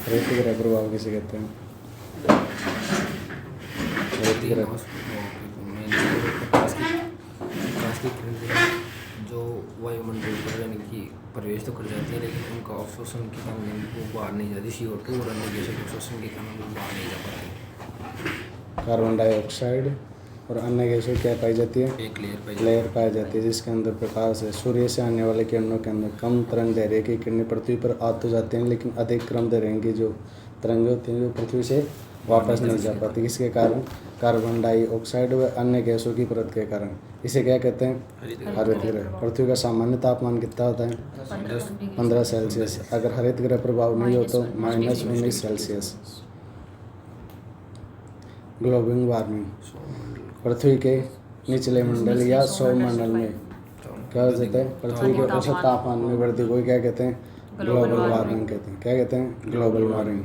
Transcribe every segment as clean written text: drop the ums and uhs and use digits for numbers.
हरित गृह प्रभाव किसे कहते हैं? हरित गृह प्रकाश की किरणें जो वायुमंडल पर यानी कि प्रवेश तो कर जाती है, लेकिन उनका अवशोषण के कारण वो बाहर नहीं जाती। CO2 और अन्य गैसों के अवशोषण के कारण वो बाहर नहीं जा पाती। कार्बन डाइऑक्साइड और अन्य गैसों क्या पाई जाती है? एक लेयर पाई जाती है जिसके अंदर प्रकाश है। सूर्य से आने वाले किरणों के अंदर कम तरंग दैर्घ्य की किरणें पृथ्वी पर आ तो जाते हैं, लेकिन अधिक क्रम दैर्घ्य की जो तरंगें होती हैं वो पृथ्वी से वापस नहीं जा पाती। किसके कारण? कार्बन डाइऑक्साइड व अन्य गैसों की परत के कारण। इसे क्या कहते हैं? हरित गृह। पृथ्वी का सामान्य तापमान कितना होता है? 15 सेल्सियस। अगर हरित गृह प्रभाव नहीं हो तो -19 सेल्सियस। ग्लोबल वार्मिंग पृथ्वी के निचले मंडल या सौरमंडल में क्या हो जाता है? पृथ्वी के औसत तापमान में वृद्धि को क्या कहते हैं? ग्लोबल वार्मिंग कहते हैं। क्या कहते हैं? Global warming.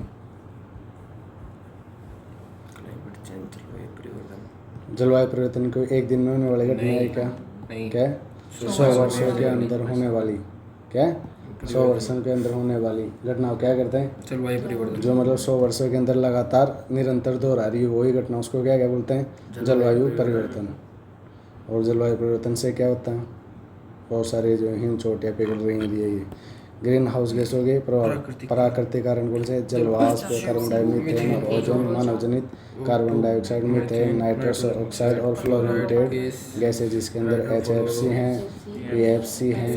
जलवायु परिवर्तन को एक दिन में होने वाली घटना है क्या? क्या? 100 वर्षों के अंदर होने वाली क्या? 100 वर्षों के अंदर होने वाली घटना को क्या करते हैं? जलवायु परिवर्तन। जो मतलब 100 वर्षों के अंदर लगातार निरंतर दोहरा रही है वही घटना, उसको क्या क्या बोलते हैं? जलवायु परिवर्तन। और जलवायु परिवर्तन से क्या होता है? बहुत सारे जो हिम चोटियाँ पिघल रही हैं ये ग्रीन हाउस गैसों के प्रभाव। प्राकृतिक कारण कौन से? जलवाष्प, कार्बन डाइऑक्साइड, मीथेन और ओजोन। मानव जनित carbon dioxide, methane, nitrous oxide और फ्लोरिनेटेड गैसें जिसके अंदर HFC हैं, PFC हैं,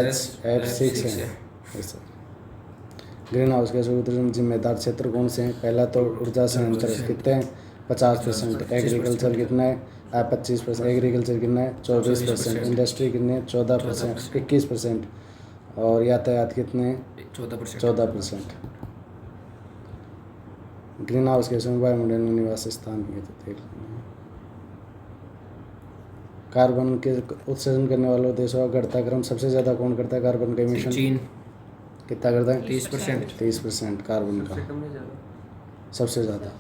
HF6 हैं। ग्रीन हाउस गैसों के जिम्मेदार क्षेत्र कौन से हैं? पहला तो ऊर्जा संयंत्र कितने हैं? 50%। एग्रीकल्चर कितना है? 25%। एग्रीकल्चर कितना है? 24%। इंडस्ट्री कितने हैं? 14%, 21%। और यातायात कितने हैं? 14%। ग्रीन हाउस गैसों में वायुमंडल में निवास स्थान भी है तो देख लेना। कार्बन के उत्सर्जन करने वालों देशों का घटता क्रम सबसे ज़्यादा कौन करता है? कार्बन का एमिशन चीन कितना करता है? 30%। 30% कार्बन का सबसे ज़्यादा।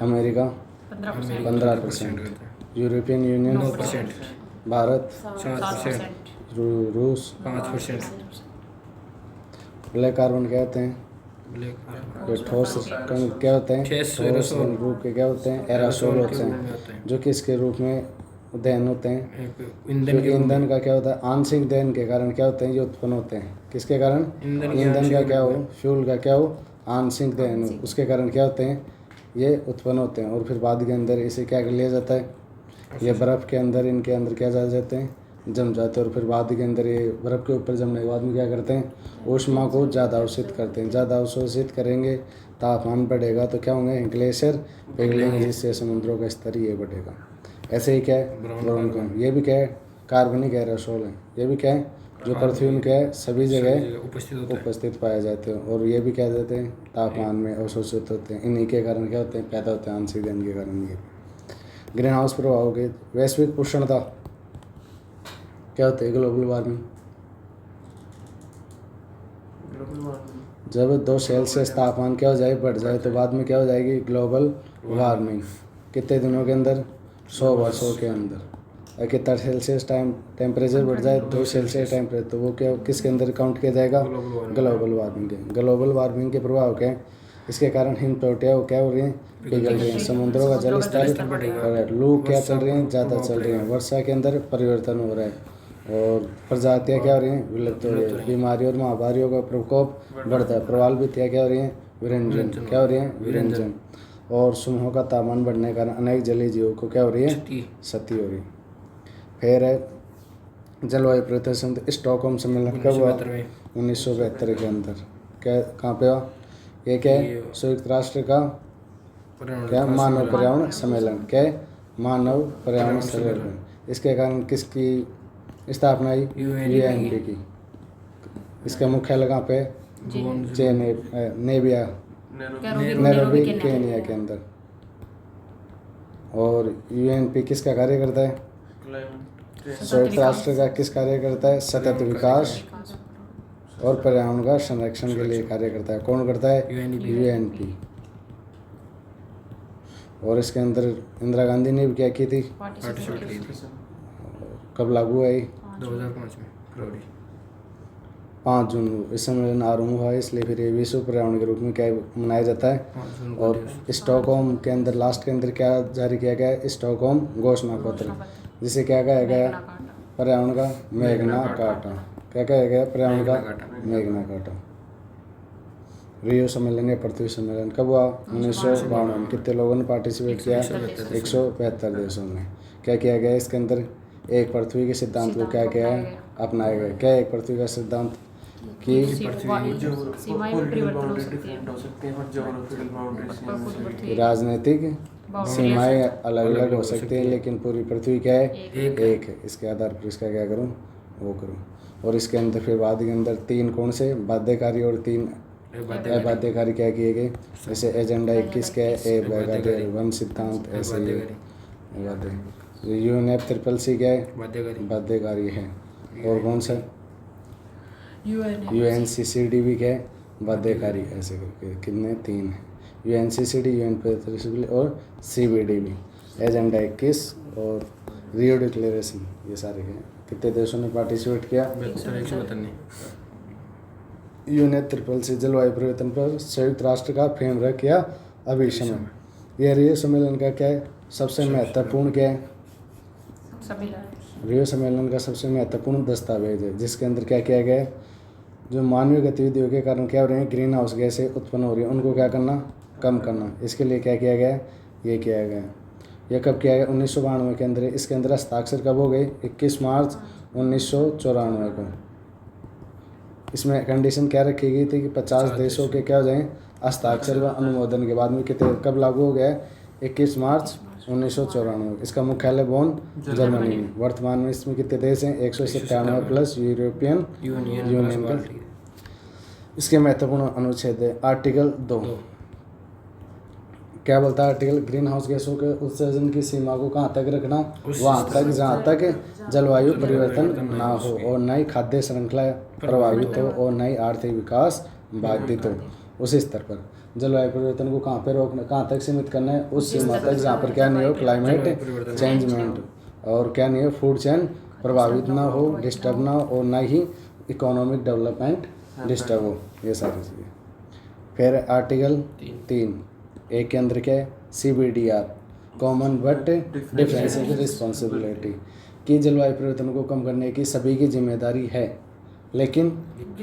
अमेरिका 15%। European union 9%। भारत 7%। रूस 5%। ब्लैक कार्बन क्या होते हैं? ये ठोस कण क्या होते हैं? ठोस रूप के क्या होते हैं? एरासोल होते हैं जो किसके रूप में दहन होते हैं? ईंधन का क्या होता है? आंशिक दहन के कारण क्या होते हैं? ये उत्पन्न होते हैं। किसके कारण? ईंधन का क्या हो? फ्यूल का क्या हो? आंशिक दहन हो, उसके कारण क्या होते हैं? ये उत्पन्न होते हैं। और फिर बाद के अंदर इसे क्या कर लिया जाता है? ये बर्फ़ के अंदर इनके अंदर क्या जा जाते हैं? जम जाते हैं। और फिर बाद के अंदर ये बर्फ़ के ऊपर जमने के बाद में क्या करते हैं? ऊष्मा को ज़्यादा अवशोषित करते हैं। ज़्यादा अवशोषित करेंगे, तापमान बढ़ेगा तो क्या होंगे? ग्लेशियर पिघलेंगे जिससे समुद्रों का स्तर ये बढ़ेगा। ऐसे ही क्या है? ब्राउन कण ये भी क्या है? कार्बनिक एरोसोल है। ये भी क्या है? जो पृथ्वी में क्या है? सभी जगह उपस्थित पाए जाते हैं। और ये भी क्या देते हैं? तापमान में अवशोषित होते हैं। इन्हीं के कारण क्या होते हैं? पैदा होते हैं आंशिक दहन के कारण। ये ग्रीन हाउस प्रभाव के वैश्विक उष्णता क्या होती है? Global warming. जब 2 सेल्सियस तापमान क्या हो जाए? बढ़ जाए तो बाद में क्या हो जाएगी? Global warming. कितने दिनों के अंदर? 100 वर्षों के अंदर। कितना सेल्सियस टेम्परेचर बढ़ जाए? 2 सेल्सियस टेम्परेचर, तो वो क्या किसके अंदर काउंट किया जाएगा? ग्लोबल वार्मिंग के। ग्लोबल वार्मिंग के प्रभाव क्या है? इसके कारण हिम चोटियाँ वो क्या हो रही हैं? पिघल रही हैं। समुद्रों का जल स्तर लू क्या चल रही हैं? ज़्यादा चल रही हैं। वर्षा के अंदर परिवर्तन हो रहा है और प्रजातियाँ क्या हो रही हैं? विलुप्त हो रही है। बीमारियों और महामारियों का प्रकोप बढ़ता है। प्रवालभित्तियाँ क्या हो रही हैं? विरंजन क्या हो रही हैं? विरंजन। और समूहों का तापमान बढ़ने के कारण अनेक जलीय जीवों को क्या हो रही है? क्षति हो रही है। फिर है जलवायु परिवर्तन। स्टॉकहोम सम्मेलन कब हुआ? 1972 के अंदर। क्या कहाँ पे हुआ? ये क्या है? संयुक्त राष्ट्र का क्या? मानव पर्यावरण सम्मेलन। क्या है? मानव पर्यावरण सम्मेलन। इसके कारण किसकी स्थापना हुई? UNP की। इसका मुख्यालय कहाँ पे? नेबिया नैरोबी केनिया के अंदर। और UNP किसका कार्य करता है? संयुक्त राष्ट्र का किस कार्य करता है? सतत विकास और पर्यावरण का संरक्षण के लिए कार्य करता है। कौन करता है? UNP। और इसके अंदर इंदिरा गांधी ने भी क्या की थी? पार्टिसिपेट की थी। कब लागू आई? 2005 में फरवरी। 5 जून को इस सम्मेलन आरंभ हुआ है, इसलिए फिर ये विश्व पर्यावरण के रूप में क्या मनाया जाता है। 5 जून को और स्टॉकहोम के अंदर लास्ट के अंदर क्या जारी किया गया है, स्टॉकहोम घोषणा पत्र, जिसे क्या कहा गया, पर्यावरण का मैग्ना कार्टा। क्या कहा गया, पर्यावरण का मैग्ना कार्टा। रियो सम्मेलन या पृथ्वी सम्मेलन कब हुआ, 1952 में। कितने लोगों ने पार्टिसिपेट किया, 172 देशों में। क्या किया गया इसके अंदर, एक पृथ्वी के सिद्धांत को क्या किया है, अपनाया गया। क्या एक पृथ्वी का सिद्धांत कि सीमाएं में परिवर्तन हो सकते हैं, राजनीतिक सीमाएं अलग अलग हो सकती हैं, लेकिन पूरी पृथ्वी क्या है, एक है। इसके आधार पर इसका क्या करूँ, वो करूँ। और इसके अंदर फिर बाद के अंदर 3 कौन से बाध्यकारी और 3 अबाध्यकारी क्या किए गए, जैसे एजेंडा 21 के ए बाध्यकारी, वन सिद्धांत, ऐसे ही UNFCCC क्या है, बाध्यकारी है। और कौन सा UNCCD भी क्या है, बाध्यकारी, ऐसे करके कितने 3 हैं, UNCCD, UN और CBD भी। एजेंडा 21 और रियो डिक्लेरेशन, ये सारे हैं। कितने देशों ने पार्टिसिपेट किया, UNFCCC जलवायु परिवर्तन पर संयुक्त राष्ट्र का फ्रेमवर्क या अभिसमन। यह रियो सम्मेलन का क्या है, सबसे महत्वपूर्ण क्या है, रियो सम्मेलन का सबसे महत्वपूर्ण दस्तावेज है, जिसके अंदर क्या किया गया है, जो मानवीय गतिविधियों के कारण क्या हो रहे हैं, ग्रीन हाउस गैसें उत्पन्न हो रही हैं, उनको क्या करना, कम करना। इसके लिए क्या किया गया है, ये किया गया। यह कब किया गया, 1992 के अंदर। इसके अंदर हस्ताक्षर कब हो गए, 21 मार्च 1994 को। इसमें कंडीशन क्या रखी गई थी कि 50 देशों के क्या हो जाएं, हस्ताक्षर व अनुमोदन के बाद में कितने कब लागू हो गया, 21 मार्च 1994। इसका मुख्यालय बोन, जर्मनी में। वर्तमान में इसमें कितने देश हैं, 197 प्लस यूरोपियन यूनियन का। इसके महत्वपूर्ण अनुच्छेद है आर्टिकल 2। क्या बोलता है आर्टिकल, ग्रीन हाउस गैसों के उत्सर्जन की सीमा को कहाँ तक रखना, वहाँ तक जहाँ तक जलवायु परिवर्तन ना हो और न ही खाद्य श्रृंखला प्रभावित हो और न ही आर्थिक विकास बाधित हो। उसी स्तर पर जलवायु परिवर्तन को कहाँ पे रोकना, कहाँ तक सीमित करना है, उस सीमा तक जहाँ पर क्या नहीं हो, क्लाइमेट चेंजमेंट और क्या नहीं हो, फूड चेन प्रभावित ना हो, डिस्टर्ब ना हो और ना ही इकोनॉमिक डेवलपमेंट डिस्टर्ब हो, ये सारी चीज़ें। फिर आर्टिकल 3 एक के अंदर क्या है, CBDR, common but differential responsibility, कि जलवायु परिवर्तन को कम करने की सभी की जिम्मेदारी है, लेकिन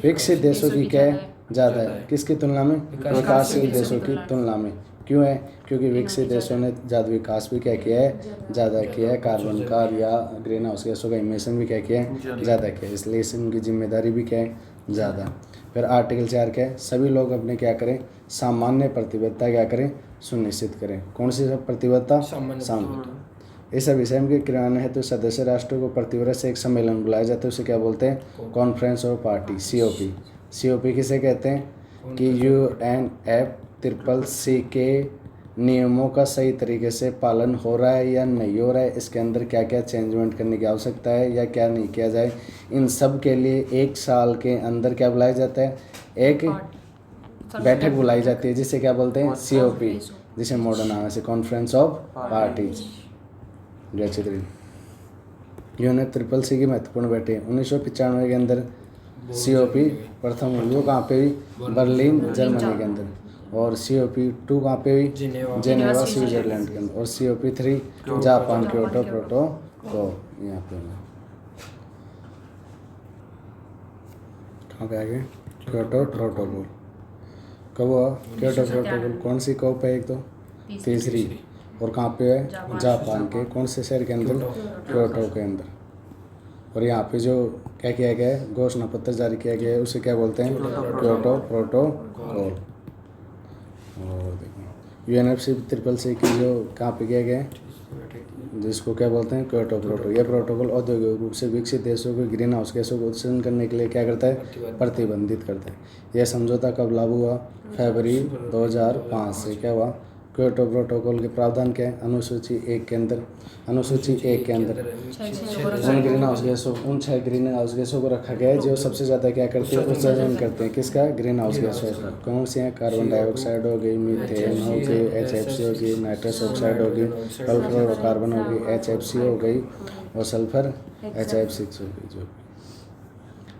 विकसित देशों की क्या है, ज़्यादा है। किसकी तुलना में, विकासशील देशों की तुलना में। क्यों है, क्योंकि विकसित देशों ने ज़्यादा विकास भी क्या किया है, ज़्यादा किया है, कार्बन का या ग्रीन हाउस गैसों का इमिशन भी क्या किया है, ज़्यादा किया है, इसलिए इनकी जिम्मेदारी भी क्या है, ज़्यादा। फिर आर्टिकल 4 क्या है, सभी लोग अपने क्या करें, सामान्य प्रतिबद्धता क्या करें, सुनिश्चित करें। कौन सी प्रतिबद्धता, सामान्य। इस अभियान के क्रियान्वयन हेतु सदस्य राष्ट्रों को प्रतिवर्ष एक सम्मेलन बुलाया जाता है, उसे क्या बोलते हैं, कॉन्फ्रेंस ऑफ पार्टी, COP किसे कहते हैं, कि UNFCCC के नियमों का सही तरीके से पालन हो रहा है या नहीं हो रहा है, इसके अंदर क्या क्या चेंजमेंट करने की आवश्यकता है या क्या नहीं किया जाए, इन सब के लिए 1 साल के अंदर क्या बुलाया जाता है, एक बैठक बुलाई जाती है, जिसे क्या बोलते हैं, COP, जिसे मॉडर्न नाम से कॉन्फ्रेंस ऑफ पार्टीज। UNFCCC की महत्वपूर्ण बैठक 1995 के अंदर COP प्रथम हुई, वो कहाँ पे हुई, बर्लिन जर्मनी के अंदर। और COP 2 कहाँ पे हुई, जेनेवा स्विट्जरलैंड के अंदर। और COP 3 जापान क्योटो प्रोटोकॉल, यहाँ पे कहाँ पे आ गए, क्योटो प्रोटोकॉल कब हुआ, क्योटो प्रोटोकॉल कौन सी कॉप है, एक तो तीसरी, और कहाँ पे है, जापान के कौन से शहर के अंदर, क्योटो के अंदर। और यहाँ पे जो क्या किया गया है, घोषणा पत्र जारी किया गया है, उसे क्या बोलते हैं, क्योटो प्रोटोकॉल। और देखो UNFCCC की जो कहाँ पे किया गया है, जिसको क्या बोलते हैं, क्योटो प्रोटोकॉल। यह प्रोटोकॉल औद्योगिक रूप से विकसित देशों को ग्रीन हाउस गैसों को उत्सर्जन करने के लिए क्या करता है, प्रतिबंधित करता है। यह समझौता कब लागू हुआ, फरवरी 2005 से। क्या हुआ, क्योटो प्रोटोकॉल के प्रावधान क्या है, अनुसूची 1 के अंदर उन 6 ग्रीन हाउस गैसों को रखा गया है जो सबसे ज़्यादा क्या करते हैं, उत्सर्जन करते हैं। किसका, ग्रीन हाउस गैसों का। कौन सी हैं, कार्बन डाइऑक्साइड हो गई, मीथेन हो गई, HFC हो गई, नाइट्रस ऑक्साइड हो गई, फ्लोरोकार्बन हो गई, HFC हो गई, और सल्फर HF6 हो गई। जो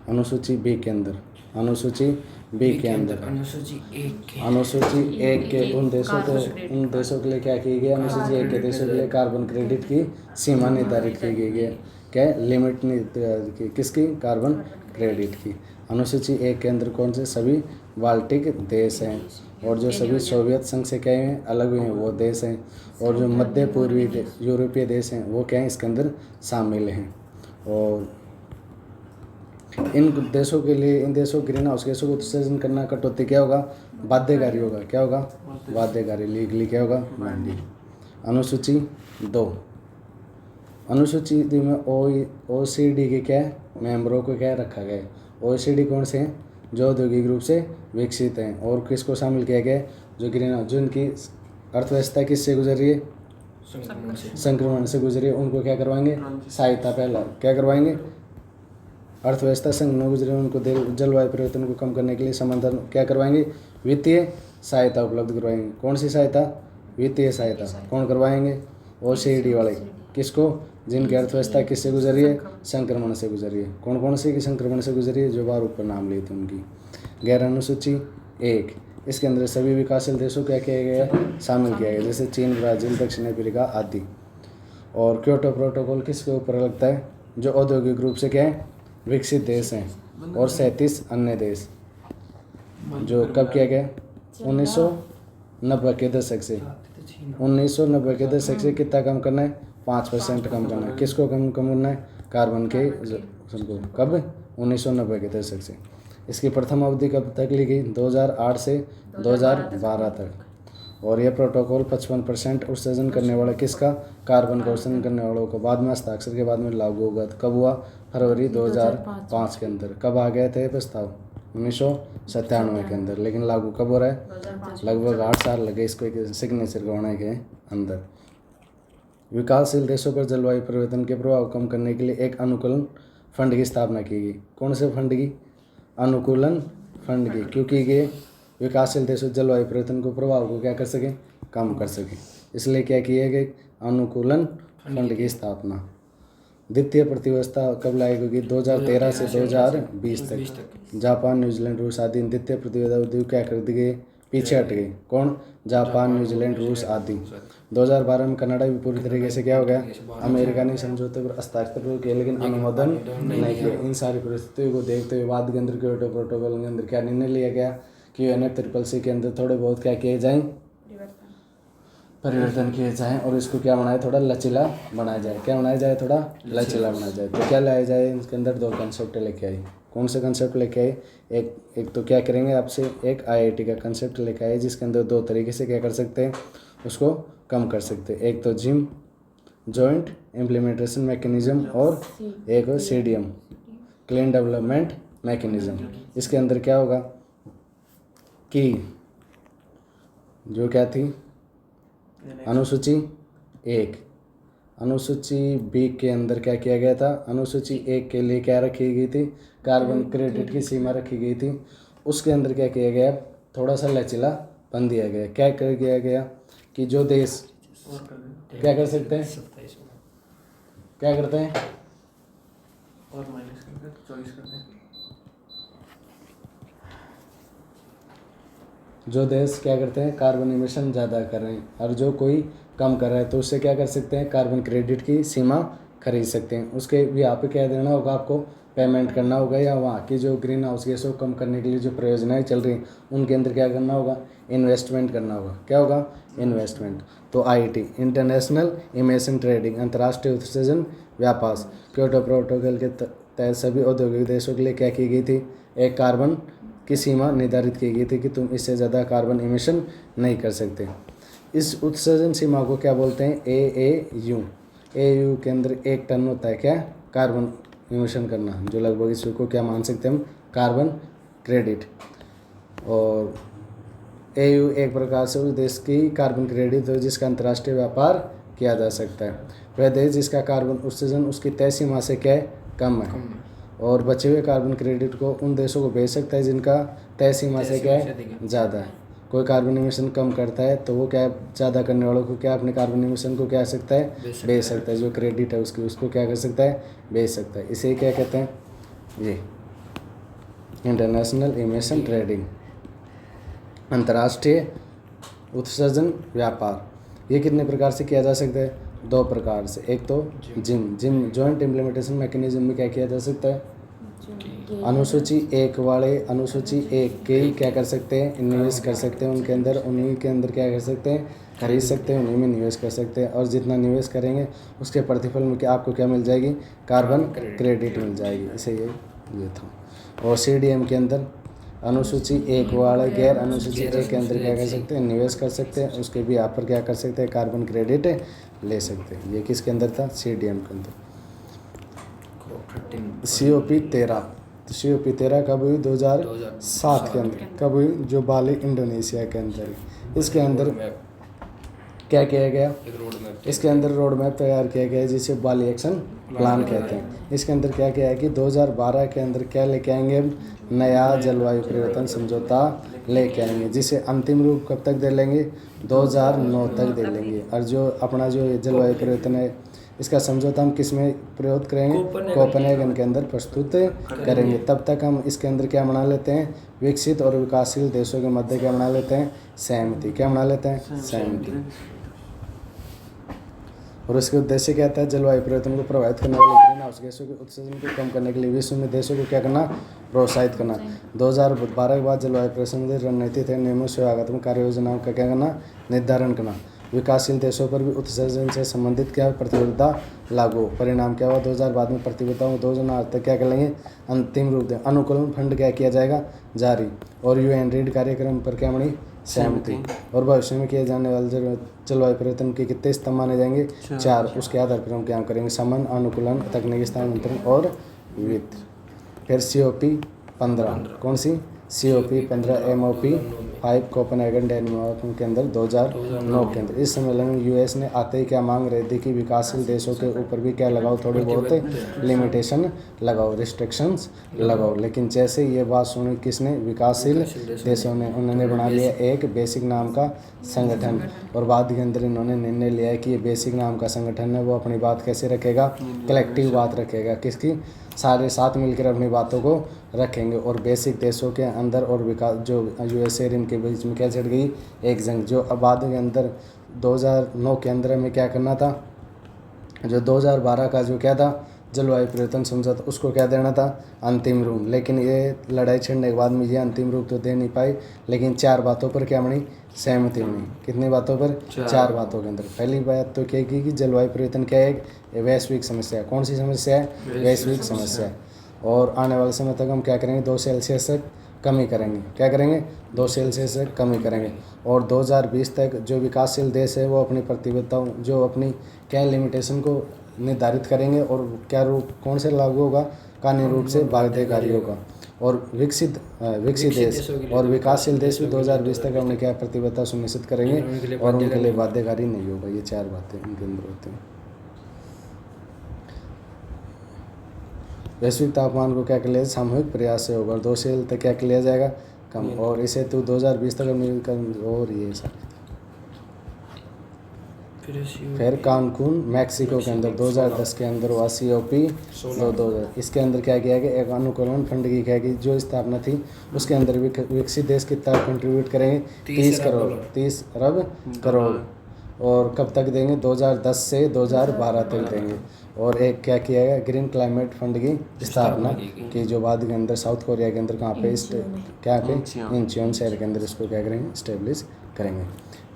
अनुसूची बी के अंदर, अनुसूची बी के अंदर अनुसूची एक के उन देशों के लिए क्या की गई, अनुसूची एक के देशों के लिए कार्बन क्रेडिट की सीमा निर्धारित की गई है। क्या लिमिट निर्धारित की, किसकी, कार्बन क्रेडिट की। अनुसूची एक के अंदर कौन से, सभी बाल्टिक देश हैं, और जो सभी सोवियत संघ से क्या हैं, अलग हुए हैं वो देश हैं, और जो मध्य पूर्वी यूरोपीय देश हैं वो क्या हैं, इसके अंदर शामिल हैं। और इन देशों के लिए, इन देशों ग्रीन हाउस गैसों को उत्सर्जन करना, कटौती क्या होगा, बाध्यकारी होगा। क्या होगा, बाध्यकारी, लीगली क्या होगा, बाइंडिंग। अनुसूची 2, अनुसूची 2 में OECD के क्या मेंबरों को क्या रखा गया है। OECD कौन से हैं, जो औद्योगिक रूप से विकसित हैं, और किसको शामिल किया गया है, जो ग्रीन हाउस, जो इनकी अर्थव्यवस्था किससे गुजर रही है, संक्रमण से गुजर रही है, उनको क्या करवाएंगे, सहायता। पहला क्या करवाएंगे, अर्थव्यवस्था संक्रमण गुजरे उनको जलवायु परिवर्तन को कम करने के लिए समाधान क्या करवाएंगे, वित्तीय सहायता उपलब्ध करवाएंगे। कौन सी सहायता, वित्तीय सहायता। कौन करवाएंगे, OECD वाले। किसको, जिनकी अर्थव्यवस्था किससे गुजर रही है, संक्रमण से गुजर रही है। कौन कौन सी की संक्रमण से गुजर रही है, जो बार ऊपर नाम लिए थे उनकी। गैर अनुसूची 1, इसके अंदर सभी विकासशील देशों क्या किया गया, शामिल किया गया, जैसे चीन, ब्राज़ील, दक्षिण अफ्रीका आदि। और क्योटो प्रोटोकॉल किसके ऊपर लगता है, जो औद्योगिक रूप से क्या है, विकसित देश हैं, और 37 अन्य देश, जो कब किया गया, 1990 के दशक से, 1990 के दशक से कितना कम करना है, 5% कम करना है। किसको कम करना है, कार्बन के को। कब, 1990 के दशक से। इसकी प्रथम अवधि कब तक ली गई, 2008 से 2012 तक। और यह प्रोटोकॉल 55% उत्सर्जन करने वाला किसका, कार्बन का उत्सर्जन करने वालों को बाद में हस्ताक्षर के बाद में लागू होगा। कब हुआ, फरवरी 2005 के अंदर। कब आ गए थे प्रस्ताव, 1997 के अंदर, लेकिन लागू कब हो रहा है, लगभग 8 साल लगे इसको एक सिग्नेचर होने के अंदर। विकासशील देशों पर जलवायु परिवर्तन के प्रभाव कम करने के लिए एक अनुकूलन फंड की स्थापना की गई। कौन से फंड की, अनुकूलन फंड की, क्योंकि ये विकासशील देशों जलवायु परिवर्तन को प्रभाव को क्या कर सकें, कम कर सकें, इसलिए क्या किया गया, अनुकूलन फंड की स्थापना। द्वितीय प्रतिव्यवस्था कब लागू की, 2013 से 2020 तक। जापान, न्यूजीलैंड, रूस आदि द्वितीय प्रतिव्यवस्था क्या कर दी गई, पीछे हट गई। कौन, जापान, न्यूजीलैंड, रूस आदि। 2012 में कनाडा भी पूरी तरीके से क्या हो गया, अमेरिका ने समझौते पर हस्ताक्षर किए, लेकिन अनुमोदन नहीं किया। इन सारी परिस्थितियों को देखते हुए बाद के अंदर क्योटो प्रोटोकॉल के अंदर क्या निर्णय लिया गया कि UNFCCC के अंदर थोड़े बहुत क्या किए जाएं, परिवर्तन किए जाएं, और इसको क्या बनाया, थोड़ा लचीला बनाया जाए। क्या बनाया जाए, थोड़ा लचीला बनाया जाए। तो क्या लाया जाए, इसके अंदर 2 कंसेप्ट लेके आए। कौन से कंसेप्ट लेके आए, एक तो क्या करेंगे आपसे, एक IIT का कंसेप्ट लेके आए, जिसके अंदर 2 तरीके से क्या कर सकते हैं, उसको कम कर सकते हैं। एक तो जिम, जॉइंट इम्प्लीमेंटेशन मैकेनिज्म, और एक हो CDM, क्लीन डेवलपमेंट मैकेनिज्म। इसके अंदर क्या होगा कि जो क्या थी, अनुसूची 1, अनुसूची B के अंदर क्या किया गया था, अनुसूची 1 के लिए क्या रखी गई थी, कार्बन क्रेडिट की सीमा रखी गई थी। उसके अंदर क्या किया गया, थोड़ा सा लचीलापन दिया गया। क्या कर दिया गया कि जो देश क्या कर सकते हैं, क्या करते हैं, और माइनस करके 24 करते हैं। जो देश क्या करते हैं, कार्बन इमिशन ज़्यादा कर रहे हैं, और जो कोई कम कर रहा है, तो उससे क्या कर सकते हैं, कार्बन क्रेडिट की सीमा खरीद सकते हैं। उसके भी यहाँ पे क्या देना होगा, आपको पेमेंट करना होगा, या वहाँ की जो ग्रीन हाउस गैसों को कम करने के लिए जो परियोजनाएं चल रही हैं उनके अंदर क्या करना होगा, इन्वेस्टमेंट करना होगा। क्या होगा, इन्वेस्टमेंट। तो IIT, इंटरनेशनल इमिशन ट्रेडिंग, अंतर्राष्ट्रीय उत्सर्जन व्यापार, क्योटो प्रोटोकॉल के तहत सभी औद्योगिक देशों के लिए क्या की गई थी, एक कार्बन की सीमा निर्धारित की गई थी कि तुम इससे ज़्यादा कार्बन इमिशन नहीं कर सकते। इस उत्सर्जन सीमा को क्या बोलते हैं, AAU। AAU के अंदर 1 टन होता है क्या, कार्बन इमिशन करना, जो लगभग इसको क्या मान सकते हैं हम, कार्बन क्रेडिट। और AAU एक प्रकार से उस देश की कार्बन क्रेडिट है जिसका अंतर्राष्ट्रीय व्यापार किया जा सकता है। वह देश जिसका कार्बन उत्सर्जन उसकी तय सीमा से क्या है, कम है, और बचे हुए कार्बन क्रेडिट को उन देशों को बेच सकता है जिनका तय सीमा से क्या है, ज़्यादा है। कोई कार्बन इमिशन कम करता है तो वो क्या, ज़्यादा करने वालों को क्या, अपने कार्बन इमिशन को क्या सकता है, बेच सकता है। जो क्रेडिट है उसकी, उसको क्या कर सकता है, बेच सकता है। इसे क्या कहते हैं, ये इंटरनेशनल इमिशन ट्रेडिंग, अंतर्राष्ट्रीय उत्सर्जन व्यापार। ये कितने प्रकार से किया जा सकता है? 2 प्रकार से। एक तो जिम जॉइंट इम्प्लीमेंटेशन मैकेनिज्म में क्या किया जा सकता है? अनुसूची 1 वाले अनुसूची 1 के ही क्या कर सकते हैं? निवेश कर सकते हैं उनके अंदर, उन्हीं के अंदर क्या कर सकते हैं? खरीद सकते हैं, उन्हीं में निवेश कर सकते हैं। और जितना निवेश करेंगे उसके प्रतिफल में क्या आपको क्या मिल जाएगी? कार्बन क्रेडिट मिल जाएगी। इसे ये था। और CDM के अंदर अनुसूची 1 वाले गैर अनुसूची 1 के अंदर क्या कर सकते हैं? निवेश कर सकते हैं, उसके भी यहाँ पर क्या कर सकते हैं? कार्बन क्रेडिट ले सकते हैं। ये किसके अंदर था? CDM के अंदर। COP13, तो COP13 कब हुई? 2007 के अंदर। कब हुई? जो बाली इंडोनेशिया के अंदर। इसके अंदर क्या किया गया? इसके अंदर रोड मैप तैयार किया गया है जिसे बाली एक्शन प्लान कहते हैं। इसके अंदर क्या किया है कि 2012 के अंदर क्या लेके आएंगे? नया जलवायु परिवर्तन समझौता लेके आएंगे, जिसे अंतिम रूप कब तक दे लेंगे? 2009 तक दे लेंगे। और जो अपना जो जलवायु परिवर्तन है इसका समझौता हम किस में प्रयोग करेंगे? कोपेनहेगन के अंदर प्रस्तुत करेंगे। तब तक हम इसके अंदर क्या बना लेते हैं? विकसित और विकासशील देशों के मध्य क्या बना लेते हैं? सहमति। क्या बना लेते हैं? सहमति। और उसके उद्देश्य क्या था? जलवायु परिवर्तन को प्रभावित करने वाले ग्रीन हाउस गैसों के उत्सर्जन को कम करने के लिए विश्व में देशों को क्या करना? प्रोत्साहित करना। 2012 के बाद जलवायु परिवर्तन की रणनीति थे नियमों से आगात्मक कार्य योजनाओं का क्या करना? निर्धारण करना। विकासशील देशों पर भी उत्सर्जन से संबंधित क्या प्रतिबद्धता लागू। परिणाम क्या हुआ? 2000 में प्रतिबद्धताओं को 2009 तक क्या कर लेंगे? अंतिम रूप दें। अनुकूलन फंड क्या किया जाएगा? जारी। और UN रीड कार्यक्रम पर क्या बनी? सहमति। और भविष्य में किए जाने वाले जलवायु परिवर्तन के कितने स्तंभ माने जाएंगे? 4। उसके आधार पर हम क्या करेंगे? समन, अनुकूलन, तकनीकी स्थानांतरण और विविध। फिर COP15 कौन सी? COP15 MOP5 कोपेनहेगन डेनमार्क के अंदर 2009 के अंदर। इस सम्मेलन में US ने आते ही क्या मांग रहे थे कि विकासशील देशों के ऊपर भी क्या लगाओ? थोड़ी बहुत लिमिटेशन लगाओ, रिस्ट्रिक्शंस लगाओ। लेकिन जैसे ये बात सुनी किसने? विकासशील देशों ने। उन्होंने बना लिया एक बेसिक नाम का संगठन। और बाद के अंदर इन्होंने निर्णय लिया है कि ये बेसिक नाम का संगठन है वो अपनी बात कैसे रखेगा? कलेक्टिव बात रखेगा। किसकी? सारे साथ मिलकर अपनी बातों को रखेंगे। और बेसिक देशों के अंदर और विकास जो USA इनके बीच में क्या चढ़ गई? एक जंग। जो बाद के अंदर 2009 के अंदर में क्या करना था? जो 2012 का जो क्या था? जलवायु परिवर्तन समझौता, उसको क्या देना था? अंतिम रूप। लेकिन ये लड़ाई छिड़ने के बाद में ये अंतिम रूप तो दे नहीं पाई। लेकिन 4 बातों पर क्या बनी? सहमति बनी। कितनी बातों पर? 4 बातों के अंदर। पहली बात तो क्या की कि जलवायु परिवर्तन क्या है? एक वैश्विक समस्या है। कौन सी समस्या है? वैश्विक समस्या है। और आने वाले समय तक हम क्या करेंगे? 2 सेल्सियस तक कमी करेंगे। क्या करेंगे? 2 सेल्सियस तक कमी करेंगे। और 2020 तक जो विकासशील देश है वो अपनी प्रतिबद्धताओं जो अपनी क्या लिमिटेशन को निर्धारित करेंगे। और क्या रूप कौन से लागू होगा? कानूनी रूप से बाध्यकारी होगा। और विकसित देश और विकासशील देश भी 2020 तक अपने क्या प्रतिबद्धता सुनिश्चित करेंगे और उनके लिए बाध्यकारी नहीं होगा। ये 4 बातें उनके अंदर होती हैं। वैश्विक तापमान को क्या कर लिया? सामूहिक प्रयास से होगा। 2 सेल तक क्या कर लिया जाएगा? कम। और इसे तो 2020 तक और ये सारे। फिर कानकून मैक्सिको के अंदर 2010 के अंदर हुआ COP 2000। इसके अंदर क्या किया गया? एक अनुकूलन फंड की क्या की जो स्थापना थी उसके अंदर विकसित देश कितना कंट्रीब्यूट करेंगे? 30 अरब करोड़। और कब तक देंगे? 2010 से 2012 तक देंगे। और एक क्या किया गया? ग्रीन क्लाइमेट फंड की स्थापना की जो बाद के अंदर साउथ कोरिया के अंदर कहाँ पे? क्या पे? इंचियोन शहर के अंदर इसको क्या करेंगे? इस्टेब्लिश करेंगे।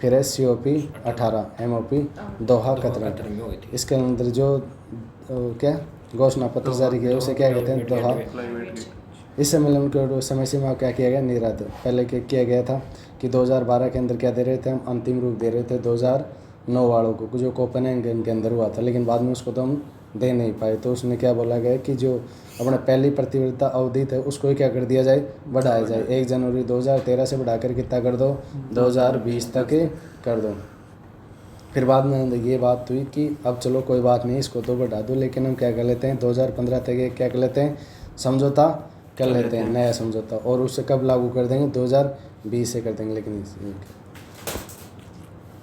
फिर है COP18 MOP दोहा कतर। इसके अंदर जो क्या घोषणा पत्र जारी किया उसे क्या कहते हैं? दोहा। इस सम्मेलन को समय सीमा क्या किया गया? निर्धारित। पहले क्या किया गया था कि 2012 के अंदर क्या दे रहे थे? हम अंतिम रूप दे रहे थे 2009 वालों को जो कोपेनहेगन के अंदर हुआ था। लेकिन बाद में उसको तो हम दे नहीं पाए। तो उसने क्या बोला गया कि जो अपने पहली प्रतिबद्धता अवधि थे उसको ही क्या कर दिया जाए? बढ़ाया जाए। 1 जनवरी 2013 से बढ़ाकर कितना कर दो? 2020 तक कर दो। फिर बाद में ये बात हुई कि अब चलो कोई बात नहीं इसको तो बढ़ा दो। लेकिन हम क्या कर लेते हैं? 2015 तक क्या कर लेते हैं? समझौता कर लेते हैं, नया समझौता। और उससे कब लागू कर देंगे? 2020 से कर देंगे। लेकिन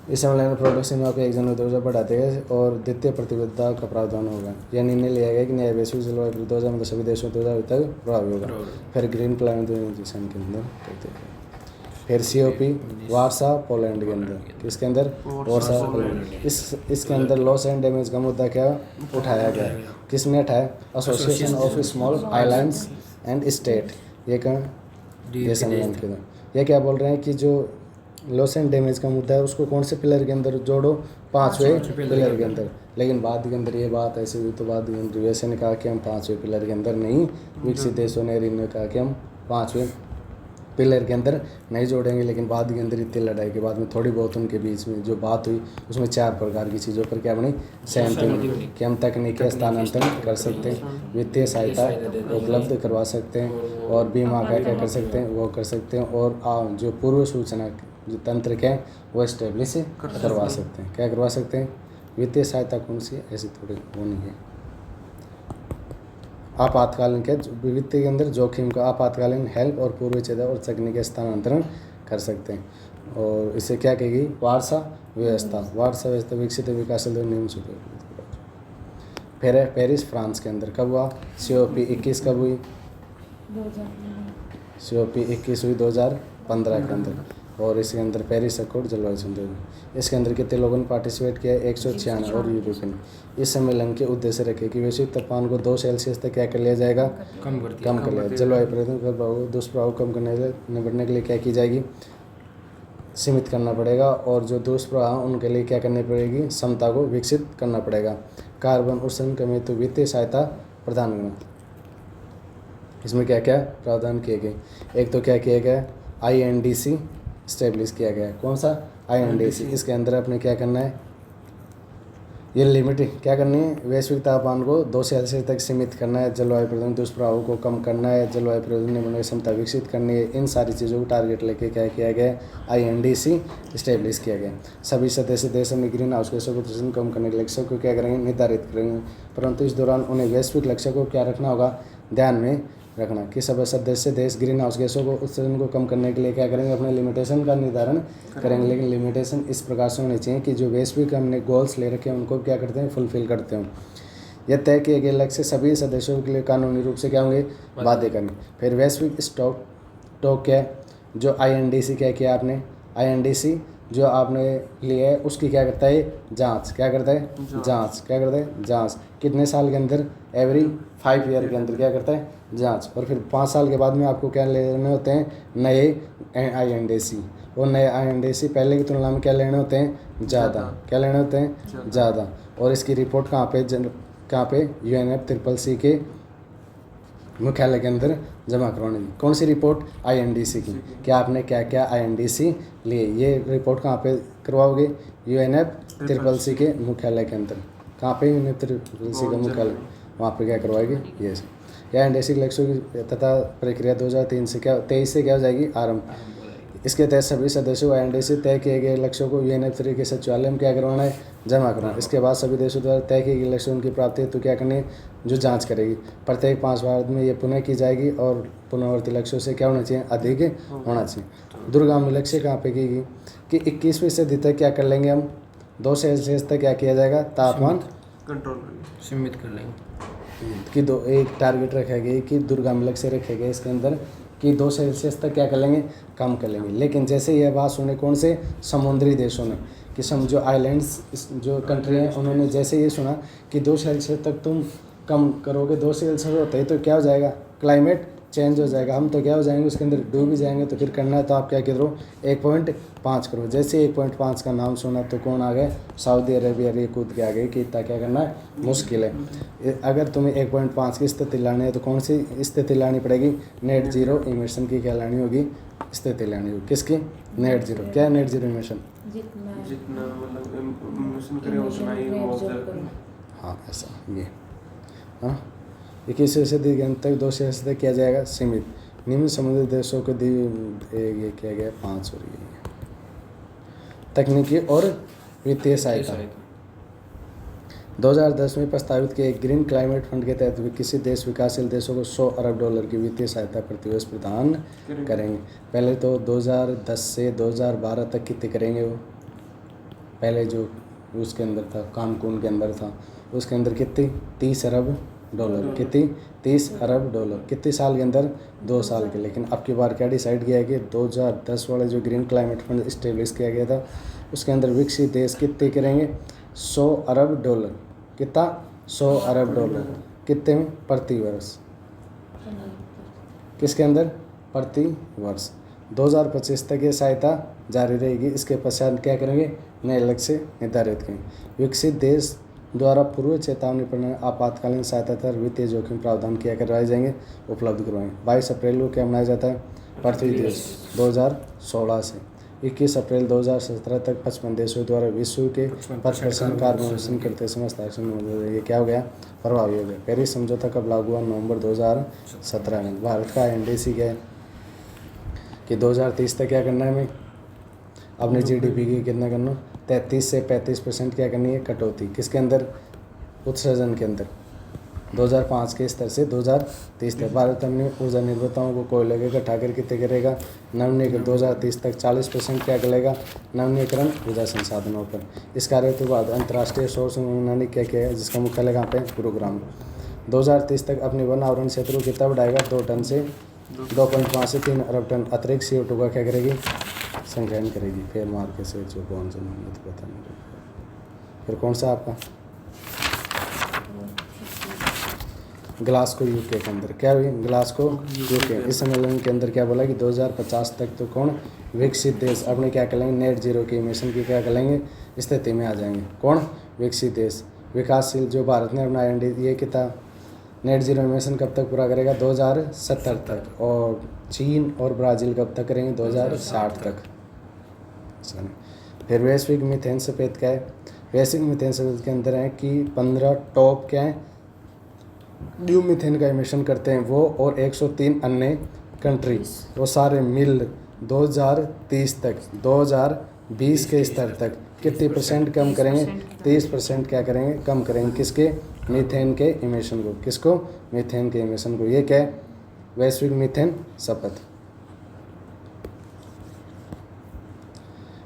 इस सम्मेलन में प्रोडक्शन में आपको 1 जनवरी 2000 बढ़ाते गए और द्वितीय प्रतिबद्धता का प्रावधान होगा। यह निर्णय लिया गया कि नया वैश्विक जलवायु परिवर्तन 2000 में सभी देशों 2000 तक प्रभावी होगा। फिर ग्रीन क्लाइमेट डिसीजन के अंदर करते हैं। फिर COP वार्सा पोलैंड के अंदर, किसके अंदर? Warsaw Poland. इसके अंदर लॉस एंड डैमेज का मुद्दा क्या उठाया गया? किसने उठाया? Association of small islands and state. ये कहाँ? ये सम्मेलन के अंदर। ये क्या बोल रहे हैं कि जो लॉस एंड डैमेज का मुद्दा है उसको कौन से पिलर के अंदर जोड़ो? 5वें पिलर के अंदर। लेकिन बाद के अंदर ये बात ऐसी हुई तो बाद के अंदर यूएसए ने कहा कि हम 5वें पिलर के अंदर नहीं, विकसित देशों ने कहा कि हम 5वें पिलर के अंदर नहीं जोड़ेंगे। लेकिन बाद के अंदर इतनी लड़ाई के बाद में थोड़ी बहुत उनके बीच में जो बात हुई उसमें 4 प्रकार की चीज़ों पर क्या बनी? सहमति बनी कि हम तकनीकी हस्तांतरण कर सकते हैं, वित्तीय सहायता उपलब्ध करवा सकते हैं और बीमा का क्या कर सकते हैं, वो कर सकते हैं, और जो पूर्व सूचना जो तंत्र क्या है वो इस्टेब्लिश करवा सकते हैं। क्या करवा सकते हैं? वित्तीय सहायता कौन सी है? ऐसी थोड़ी वो नहीं है। आपातकालीन क्या? वित्तीय के अंदर जोखिम का आपातकालीन हेल्प और पूर्व चेता और तकनीकी हस्तांतरण कर सकते हैं। और इसे क्या कहेगी? वार्सा व्यवस्था। वार्सा व्यवस्था विकसित विकासशील नियम से। फिर है पेरिस फ्रांस के अंदर, कब हुआ? COP 21 कब हुई? 2000 COP 21 हुई 2015 के अंदर। और इसके अंदर पेरिस अकॉर्ड जलवायु संशोधन। इसके अंदर कितने लोगों ने पार्टिसिपेट किया? 196 और यूरोपियन। इस सम्मेलन के उद्देश्य रखे कि वैश्विक तापमान को 2 सेल्सियस तक क्या कर लिया जाएगा? कम कर लिया। जलवायु परिवर्तन का दुष्प्रभाव कम निपटने के लिए क्या की जाएगी? सीमित करना पड़ेगा। और जो दुष्प्रभाव उनके लिए क्या करनी पड़ेगी? क्षमता को विकसित करना पड़ेगा। कार्बन उत्सर्जन कम हेतु वित्तीय सहायता प्रदान करना। इसमें क्या क्या प्रावधान किए गए? एक तो क्या किया गया? INDC स्टेब्लिश किया गया। कौन सा? INDC। इसके अंदर अपने क्या करना है? ये लिमिट क्या करनी है? वैश्विक तापमान को 2 सेल्सियस तक सीमित करना है, जलवायु परिवर्तन दुष्प्रभावों को कम करना है, जलवायु परिवर्तन नियमन की क्षमता विकसित करनी है। इन सारी चीज़ों को टारगेट लेके क्या किया गया? INDC स्टेब्लिश किया गया। सभी सदस्य देशों में ग्रीन हाउस गैसों को उत्सर्जन कम करने के लक्ष्य को क्या करेंगे? निर्धारित करेंगे। परंतु इस दौरान उन्हें वैश्विक लक्ष्य को क्या रखना होगा? ध्यान में रखना कि सब सदस्य देश ग्रीन हाउस गैसों को उत्सर्जन को कम करने के लिए क्या करेंगे? अपने लिमिटेशन का निर्धारण करेंगे। लेकिन लिमिटेशन इस प्रकार से होनी चाहिए कि जो वैश्विक हमने गोल्स ले रखे हैं उनको क्या करते हैं? फुलफिल करते हैं। यह तय किए गए लक्ष्य सभी सदस्यों के लिए कानूनी रूप से क्या होंगे? बाध्य करेंगे। फिर वैश्विक स्टॉक क्या है? जो INDC क्या किया आपने? INDC जो आपने लिया है उसकी क्या करता है? जांच। क्या करता है? जांच। क्या करता है? जांच। कितने साल के अंदर? एवरी 5 ईयर के अंदर क्या करता है? जांच। और फिर 5 साल के बाद में आपको क्या लेने होते हैं? नए INDC। और नए INDC पहले की तुलना में क्या लेने होते हैं? ज़्यादा। क्या लेने होते हैं? ज़्यादा। और इसकी रिपोर्ट कहाँ पे? UNFCCC के मुख्यालय के अंदर जमा करवानी। कौन सी रिपोर्ट? INDC की। कि आपने क्या क्या INDC लिए। ये रिपोर्ट कहाँ पे करवाओगे? UNFCCC के मुख्यालय के अंदर। कहाँ पे? UNFCCC का मुख्यालय, वहाँ पे क्या करवाएगी? ये INDC लक्ष्यों की तथा प्रक्रिया 2023 से क्या हो जाएगी? आरंभ। इसके तहत सभी सदस्यों INDC तय किए गए लक्ष्यों को UNFCCC के सचिवालय में क्या करवाना है? जमा करना। इसके बाद सभी देशों द्वारा तय किए गए लक्ष्यों की प्राप्ति हेतु क्या करनी है? जो जांच करेगी। प्रत्येक 5 वर्ष में ये पुनः की जाएगी और पुनरावर्ती लक्ष्यों से क्या होना चाहिए? अधिक होना चाहिए। दूरगामी लक्ष्य कहाँ पे की कि 21वीं सदी तक क्या कर लेंगे हम? 2 सेल्सियस तक क्या किया जाएगा? तापमान कंट्रोल सीमित कर लेंगे। कि एक टारगेट रखा गया कि दूरगामी लक्ष्य रखे गए इसके अंदर कि 2 सेल्सियस तक क्या कर लेंगे? कम कर लेंगे। लेकिन जैसे यह बात सुने कौन से? समुद्री देशों ने, कि जो आइलैंड्स जो कंट्री हैं उन्होंने जैसे ये सुना कि 2 सेल्सियस तक तुम कम करोगे, 2 सेल्सियस होते ही तो क्या हो जाएगा? क्लाइमेट चेंज हो जाएगा। हम तो क्या हो जाएंगे? उसके अंदर डूब भी जाएंगे। तो फिर करना है तो आप क्या करो? 1.5 करो। जैसे 1.5 का नाम सुना तो कौन आ गए? सऊदी अरेबिया ये कूद के आ गए कि इतना क्या करना है? मुश्किल है। अगर तुम्हें 1.5 की स्थिति लानी है तो कौन सी स्थिति लानी पड़ेगी? नेट जीरो इमिशन की क्या लानी होगी? स्थिति लानी होगी। किसकी? Net zero. क्या है नेट जीरो इमिशन? जितना मतलब इमिशन करे उतना ही ऑब्जर्व। हाँ ऐसा ये। हाँ 21वीं सदी के अंत तक 2 सेल्सियस तक किया जाएगा सीमित। निम्न समुद्री देशों को ये किया गया 5 और ये तकनीकी और वित्तीय सहायता। 2010 में प्रस्तावित किए ग्रीन क्लाइमेट फंड के तहत किसी देश विकासशील देशों को $100 अरब की वित्तीय सहायता प्रतिवर्ष प्रदान करेंगे। पहले तो 2010 से 2012 तक कितने करेंगे वो? पहले जो उसके अंदर था, कानकून के अंदर था, उसके अंदर कितनी 30 अरब डॉलर, कितनी 30 अरब डॉलर, कितने साल के अंदर 2 साल के। लेकिन अब की बार क्या डिसाइड किया कि 2010 वाला जो ग्रीन क्लाइमेट फंड इस्टेब्लिश किया गया था उसके अंदर विकसित देश कितने करेंगे 100 अरब डॉलर, कितना 100 अरब डॉलर, कितने में प्रति वर्ष, किसके अंदर प्रति वर्ष। 2025 तक ये सहायता जारी रहेगी। इसके पश्चात क्या करेंगे, नए लक्ष्य निर्धारित करेंगे। विकसित देश द्वारा पूर्व चेतावनी प्रणाली आपातकालीन सहायता तथा वित्तीय जोखिम प्रावधान किया करवाए जाएंगे, उपलब्ध करवाएंगे। 22 अप्रैल को क्या मनाया जाता है, पृथ्वी दिवस 2016 से 21 अप्रैल 2017 तक 55 देशों द्वारा विश्व के 5% कार्बन एमिशन करते समय हस्ताक्षर, ये क्या हो गया, प्रभावी हो गया। पेरिस समझौता कब लागू हुआ, नवंबर 2017 में। भारत का NDC क्या है कि 2030 तक क्या करना है, हमें अपने GDP की कितना करना, 33 से 35% क्या करनी है कटौती, किसके अंदर, उत्सर्जन के अंदर, 2005 के स्तर से 2030 तक। भारत अपनी ऊर्जा निर्भरताओं को कोयले के इकट्ठा कर कितने करेगा, नवीनीकरण 2030 तक 40% क्या करेगा, नवीनीकरण ऊर्जा संसाधनों पर। इस कार्य के बाद अंतर्राष्ट्रीय सौर संगठन ने क्या किया है, जिसका मुख्यालय कहाँ पे, गुरुग्राम। 2030 तक अपने वन आवरण क्षेत्र को कितना बढ़ाएगा, 2 टन से 2.5 से 3 अरब टन अतिरिक्त CO2 का क्या करेगी, संग्रहण करेगी। फिर मार्केट से जो कौन सा नहीं तो पता नहीं। फिर कौन सा आपका ग्लासगो UK के अंदर क्या हुई, ग्लासगो UK। इस सम्मेलन के अंदर क्या बोला कि 2050 तक तो कौन, विकसित देश अपने क्या करेंगे, नेट जीरो के इमिशन की क्या करेंगे, स्थिति में आ जाएंगे। कौन, विकसित देश। विकासशील जो भारत ने अपना ये कितना नेट जीरो इमिशन कब तक पूरा करेगा, 2070 तक। और चीन और ब्राज़ील कब तक करेंगे, 2060 तक। फिर वैश्विक मीथेन सफेद क्या है, वैश्विक मीथेन सफेद के अंदर है कि 15 टॉप क्या है न्यू मीथेन का इमिशन करते हैं वो, और 103 अन्य कंट्री, वो सारे मिल 2030 तक 2020 के स्तर तक कितने % कम करेंगे, 30% क्या करेंगे, कम करेंगे, किसके, मीथेन के इमिशन को, किसको, मीथेन के इमिशन को। ये क्या है, वैश्विक मीथेन शपथ।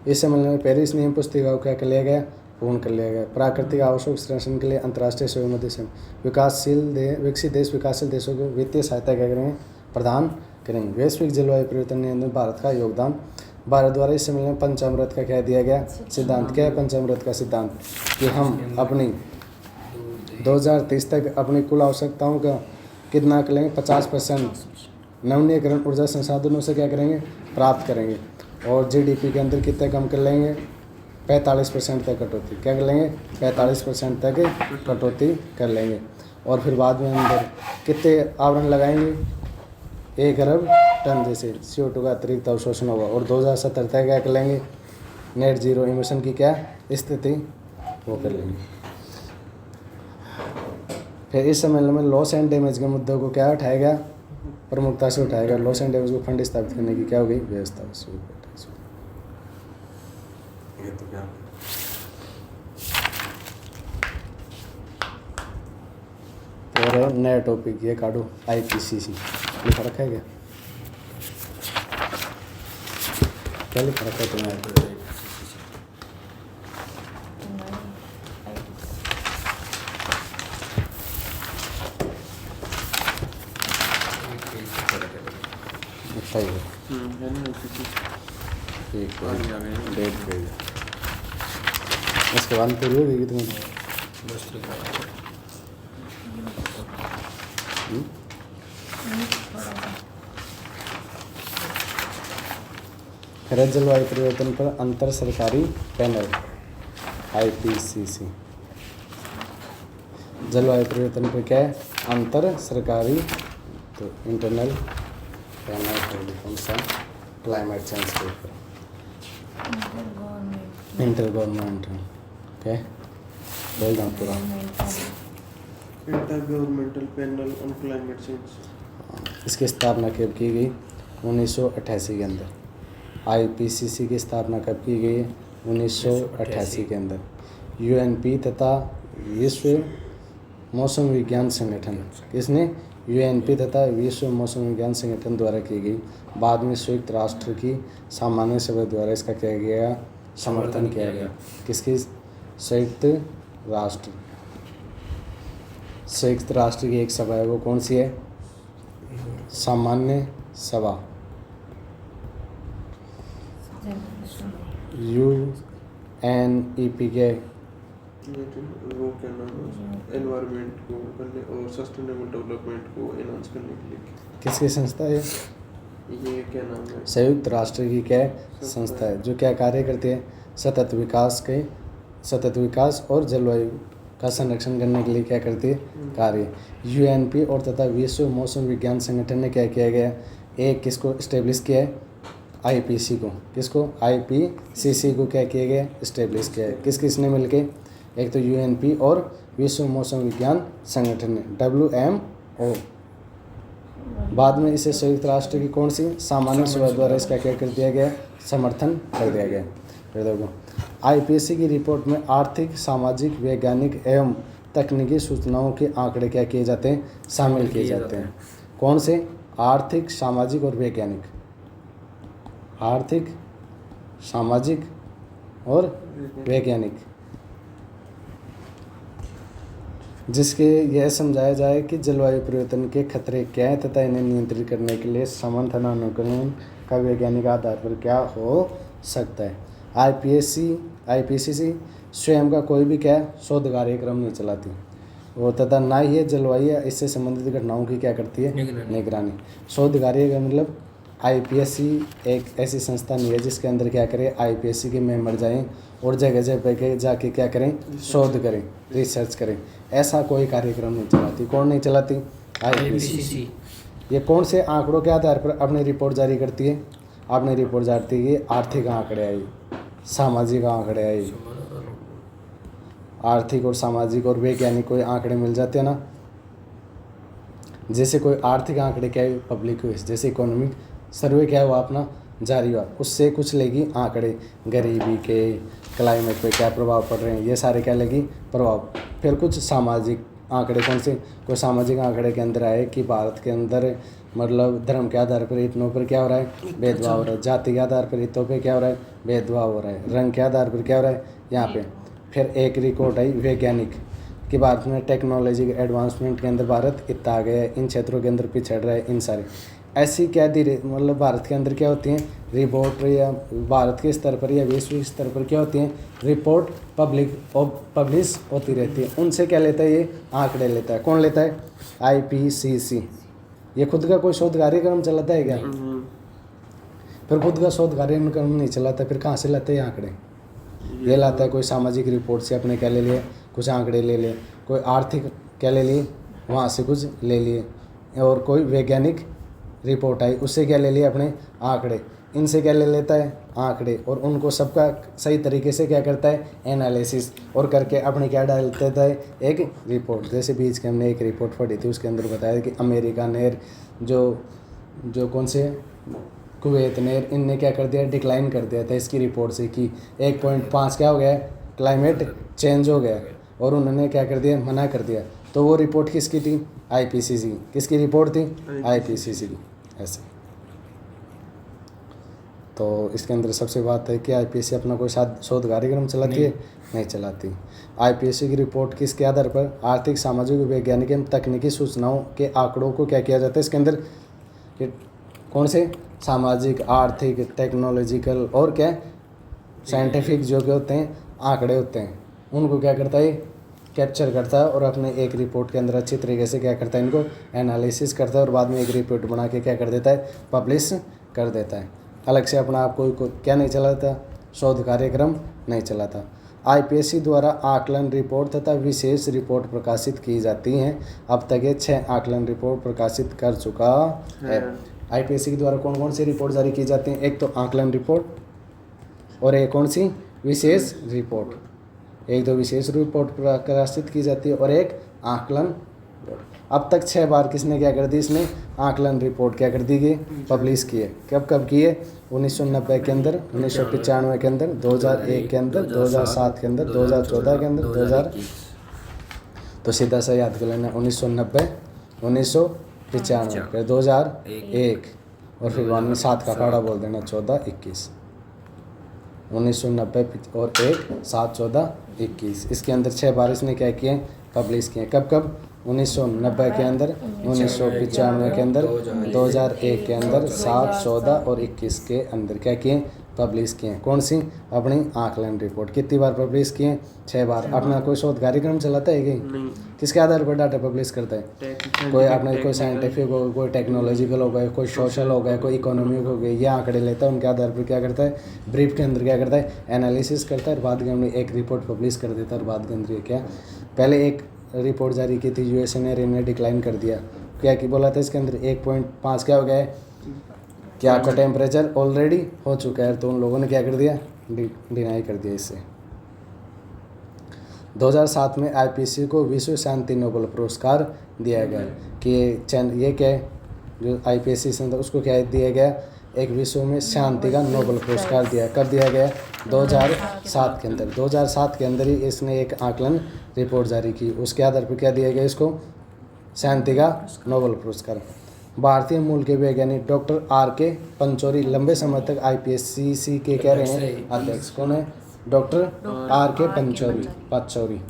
इस सम्मेलन में पेरिस नियम पुस्तिका को क्या कर लिया गया, पूर्ण कर लिया गया। प्राकृतिक आवश्यक संरक्षण के लिए अंतर्राष्ट्रीय सहयोग से विकसित देश विकासशील देशों को वित्तीय सहायता क्या करेंगे, प्रदान करेंगे। वैश्विक जलवायु परिवर्तन नियंत्रण भारत का योगदान। भारत द्वारा इस सम्मेलन में पंचामृत का क्या दिया गया, सिद्धांत क्या है, पंचामृत का सिद्धांत कि हम अपनी 2030 तक अपनी कुल आवश्यकताओं का कितना करेंगे, 50% नवीनीकरण ऊर्जा संसाधनों से क्या करेंगे, प्राप्त करेंगे। और GDP के अंदर कितने कम कर लेंगे, 45% तक कटौती क्या कर लेंगे, 45% तक कटौती कर लेंगे। और फिर बाद में अंदर कितने आवरण लगाएंगे, 1 अरब टन जैसे CO2 का अतिरिक्त अवशोषण होगा। और 2070 तक क्या कर लेंगे, नेट जीरो इमिशन की क्या स्थिति वो कर लेंगे। फिर इस सम्मेलन में लॉस एंड डैमेज के मुद्दों को क्या उठाया गया, प्रमुखता से उठाया गया। लॉस एंड डैमेज को फंड स्थापित करने की क्या हो गई, व्यवस्था। ये तो क्या, और नया टॉपिक ये काटो, IPCC लिखा रखा है क्या, क्या लिखा रखा है तुम्हारे, अच्छा ही है, है ना किसी एक आगे आ गए। Date page. इसके बाद पूरी हो गई तुम्हें, खरत जलवायु परिवर्तन पर अंतर सरकारी पैनल IPCC। जलवायु परिवर्तन पर क्या है, अंतर सरकारी, तो इंटरनल पैनल कौन सा, क्लाइमेट चेंज के ऊपर, इंटर गवर्नमेंट क्या बोल रहा हूँ पूरा, intergovernmental panel on climate change. इसकी स्थापना कब की गई, 1988 के अंदर। IPCC की स्थापना कब की गई, 1988 के अंदर। UNP तथा विश्व मौसम विज्ञान संगठन, किसने, UNP तथा विश्व मौसम विज्ञान संगठन द्वारा की गई। बाद में संयुक्त राष्ट्र की सामान्य सभा द्वारा इसका क्या गया, समर्थन किया गया। किसकी? संयुक्त राष्ट्र। संयुक्त राष्ट्र की एक सभा है, वो कौन सी है? सामान्य सभा। UNEP के वो क्या नाम है, एनवायरनमेंट को करने और सस्टेनेबल डेवलपमेंट को एनहांस करने के लिए। किसकी संस्था है? ये क्या नाम है? संयुक्त राष्ट्र की क्या संस्था है, जो क्या कार्य करती है? सतत विकास और जलवायु का संरक्षण करने के लिए क्या करती है? कार्य। UNP और तथा विश्व मौसम विज्ञान संगठन ने क्या किया गया? एक किसको इस्टेब्लिश किया है? IPC को। किसको? IPCC को क्या किया गया? इस्टेब्लिश किया है। किसने मिलके? एक तो UNP और विश्व मौसम विज्ञान संगठन ने, WMO। बाद में इसे संयुक्त राष्ट्र की कौन सी सामान्य सभा द्वारा इसका क्या कर दिया गया? समर्थन कर दिया गया। फिर देखो, IPC की रिपोर्ट में आर्थिक, सामाजिक, वैज्ञानिक एवं तकनीकी सूचनाओं के आंकड़े क्या किए जाते हैं? शामिल किए जाते हैं। कौन से? आर्थिक, सामाजिक और वैज्ञानिक। आर्थिक, सामाजिक और वैज्ञानिक, जिसके यह समझाया जाए कि जलवायु परिवर्तन के खतरे क्या हैं तथा इन्हें नियंत्रित करने के लिए समर्थन अनुकूलन का वैज्ञानिक आधार पर क्या हो सकता है। IPCC स्वयं का कोई भी क्या शोध कार्यक्रम नहीं चलाती और तथा ना ही ये जलवायु या इससे संबंधित घटनाओं की क्या करती है? निगरानी। शोध कार्य मतलब IPSC एक ऐसी संस्था नहीं है जिसके अंदर क्या करें? IPSC के मेंबर जाएं और जगह जगह पे जाके क्या करें? शोध करें, रिसर्च करें। ऐसा कोई कार्यक्रम नहीं चलाती। कौन नहीं चलाती? IPCC। ये कौन से आंकड़ों के आधार पर अपनी रिपोर्ट जारी करती है? अपनी रिपोर्ट जारी है आर्थिक आंकड़े आई, सामाजिक आंकड़े आई, आर्थिक और सामाजिक और वैज्ञानिक कोई आंकड़े मिल जाते हैं ना। जैसे कोई आर्थिक आंकड़े क्या है? पब्लिक हुए, जैसे इकोनॉमिक सर्वे क्या हुआ अपना जारी हुआ, उससे कुछ लेगी आंकड़े, गरीबी के, क्लाइमेट पे क्या प्रभाव पड़ रहे हैं, ये सारे क्या लेगी? प्रभाव। फिर कुछ सामाजिक आंकड़े, कौन से? कोई सामाजिक आंकड़े के अंदर आए कि भारत के अंदर मतलब धर्म के आधार पर इतनों पर क्या हो रहा है? भेदभाव हो रहा है। जाति के आधार पर इतनों पर क्या हो रहा है? भेदभाव हो रहा है। रंग के आधार पर क्या हो रहा है? यहाँ पे। फिर एक रिपोर्ट आई वैज्ञानिक कि भारत में टेक्नोलॉजी के एडवांसमेंट के अंदर भारत इतना आ गया है, इन क्षेत्रों के अंदर पिछड़ रहा है, इन सारे ऐसी क्या धीरे मतलब भारत के अंदर क्या होती हैं? रिपोर्ट या भारत के स्तर पर या वैश्विक स्तर पर क्या होती हैं? रिपोर्ट पब्लिश होती रहती है। उनसे क्या लेता है? ये आंकड़े लेता है। कौन लेता है? IPCC। ये खुद का कोई शोध कार्यक्रम चलाता है क्या? फिर खुद का शोध कार्यक्रम नहीं चलाता, फिर कहाँ से लाते हैं आंकड़े? ये लाता है कोई सामाजिक रिपोर्ट से अपने क्या ले लिए? कुछ आंकड़े ले लिए। कोई आर्थिक क्या ले लिए? वहाँ से कुछ ले लिए। और कोई वैज्ञानिक रिपोर्ट आई, उससे क्या ले लिए? अपने आंकड़े। इनसे क्या ले लेता है? आंकड़े। और उनको सबका सही तरीके से क्या करता है? एनालिसिस और करके अपने क्या डाल देता है? एक रिपोर्ट। जैसे बीच के हमने एक रिपोर्ट पढ़ी थी, उसके अंदर बताया कि अमेरिका नेर जो कौन से कुवैत नेर, इनने क्या कर दिया? डिक्लाइन कर दिया था इसकी रिपोर्ट से कि 1.5 क्या हो गया? क्लाइमेट चेंज हो गया। और उन्होंने क्या कर दिया? मना कर दिया। तो वो रिपोर्ट किसकी थी? IPCC। किसकी रिपोर्ट थी? IPCC की। ऐसे तो इसके अंदर सबसे बात है कि IPCC अपना कोई शोध कार्यक्रम चलाती है? नहीं चलाती। IPCC की रिपोर्ट किसके आधार पर? आर्थिक, सामाजिक, वैज्ञानिक एवं तकनीकी सूचनाओं के आंकड़ों को क्या किया जाता है इसके अंदर? कौन से? सामाजिक, आर्थिक, टेक्नोलॉजिकल और क्या साइंटिफिक जो के होते हैं आंकड़े होते हैं, उनको क्या करता है? कैप्चर करता है और अपने एक रिपोर्ट के अंदर अच्छी तरीके से क्या करता है? इनको एनालिसिस करता है और बाद में एक रिपोर्ट बना के क्या कर देता है? पब्लिश कर देता है। अलग से अपना आप कोई क्या नहीं चलाता? शोध कार्यक्रम नहीं चलाता। IPCC द्वारा आकलन रिपोर्ट तथा विशेष रिपोर्ट प्रकाशित की जाती हैं। अब तक ये 6 आकलन रिपोर्ट प्रकाशित कर चुका है। IPCC के द्वारा कौन कौन सी रिपोर्ट जारी की जाती हैं? एक तो आकलन रिपोर्ट और एक कौन सी? विशेष रिपोर्ट। एक तो विशेष रिपोर्ट प्रकाशित की जाती है और एक आकलन। अब तक 6 बार किसने क्या कर दी? इसने आकलन रिपोर्ट क्या कर दी गई? पब्लिश की है। कब की है? 1990 के अंदर, 1995 के अंदर, 2001 के अंदर, 2007 के अंदर, 2014 के अंदर, 2000। तो सीधा सा याद कर लेना, 1990, 1995, फिर 2001 और फिर बाद में 7 का पहाड़ा बोल देना, 14, 21। 1990 और एक 7, 14, 21। इसके अंदर 6 बार इसने क्या किए, पब्लिश किए। कब कब? 1990 के अंदर, 1995 के अंदर, 2001 के अंदर, 7, 14 और 21 के अंदर क्या किए, पब्लिश किए। कौन सी? अपनी आकलन रिपोर्ट। कितनी बार पब्लिश किए? 6 बार। अपना कोई शोध कार्यक्रम चलाता है कि नहीं, किसके आधार पर डाटा पब्लिश करता है? कोई अपने कोई साइंटिफिक हो, कोई टेक्नोलॉजिकल हो गए, कोई सोशल हो गए, कोई इकोनॉमिक हो गए, ये आंकड़े लेता है, उनके आधार पर क्या करता है, ब्रीफ के अंदर क्या करता है, एनालिसिस करता है और बाद में एक रिपोर्ट पब्लिश कर देता है। और बाद के अंदर ये क्या, पहले एक रिपोर्ट जारी की थी यूएसए ने डिक्लाइन कर दिया। क्या कि बोला था इसके अंदर 1.5 क्या हो गया है कि आपका टेम्परेचर ऑलरेडी हो चुका है, तो उन लोगों ने क्या कर दिया, डिनाई कर दिया इससे। 2007 में आईपीसी को विश्व शांति नोबेल पुरस्कार दिया गया कि ये क्या है, जो आईपीसी से उसको क्या दिया गया, एक विश्व में शांति का नोबेल पुरस्कार दिया। कब दिया गया? 2007 के अंदर। 2007 के अंदर ही इसने एक आकलन रिपोर्ट जारी की, उसके आधार पर क्या दिया गया इसको, शांति का नोबेल पुरस्कार। भारतीय मूल के वैज्ञानिक डॉक्टर आर.के. पंचौरी लंबे समय तक आईपीसीसी के कह रहे हैं अध्यक्ष। कौन है? Doctor R K. पंचौरी।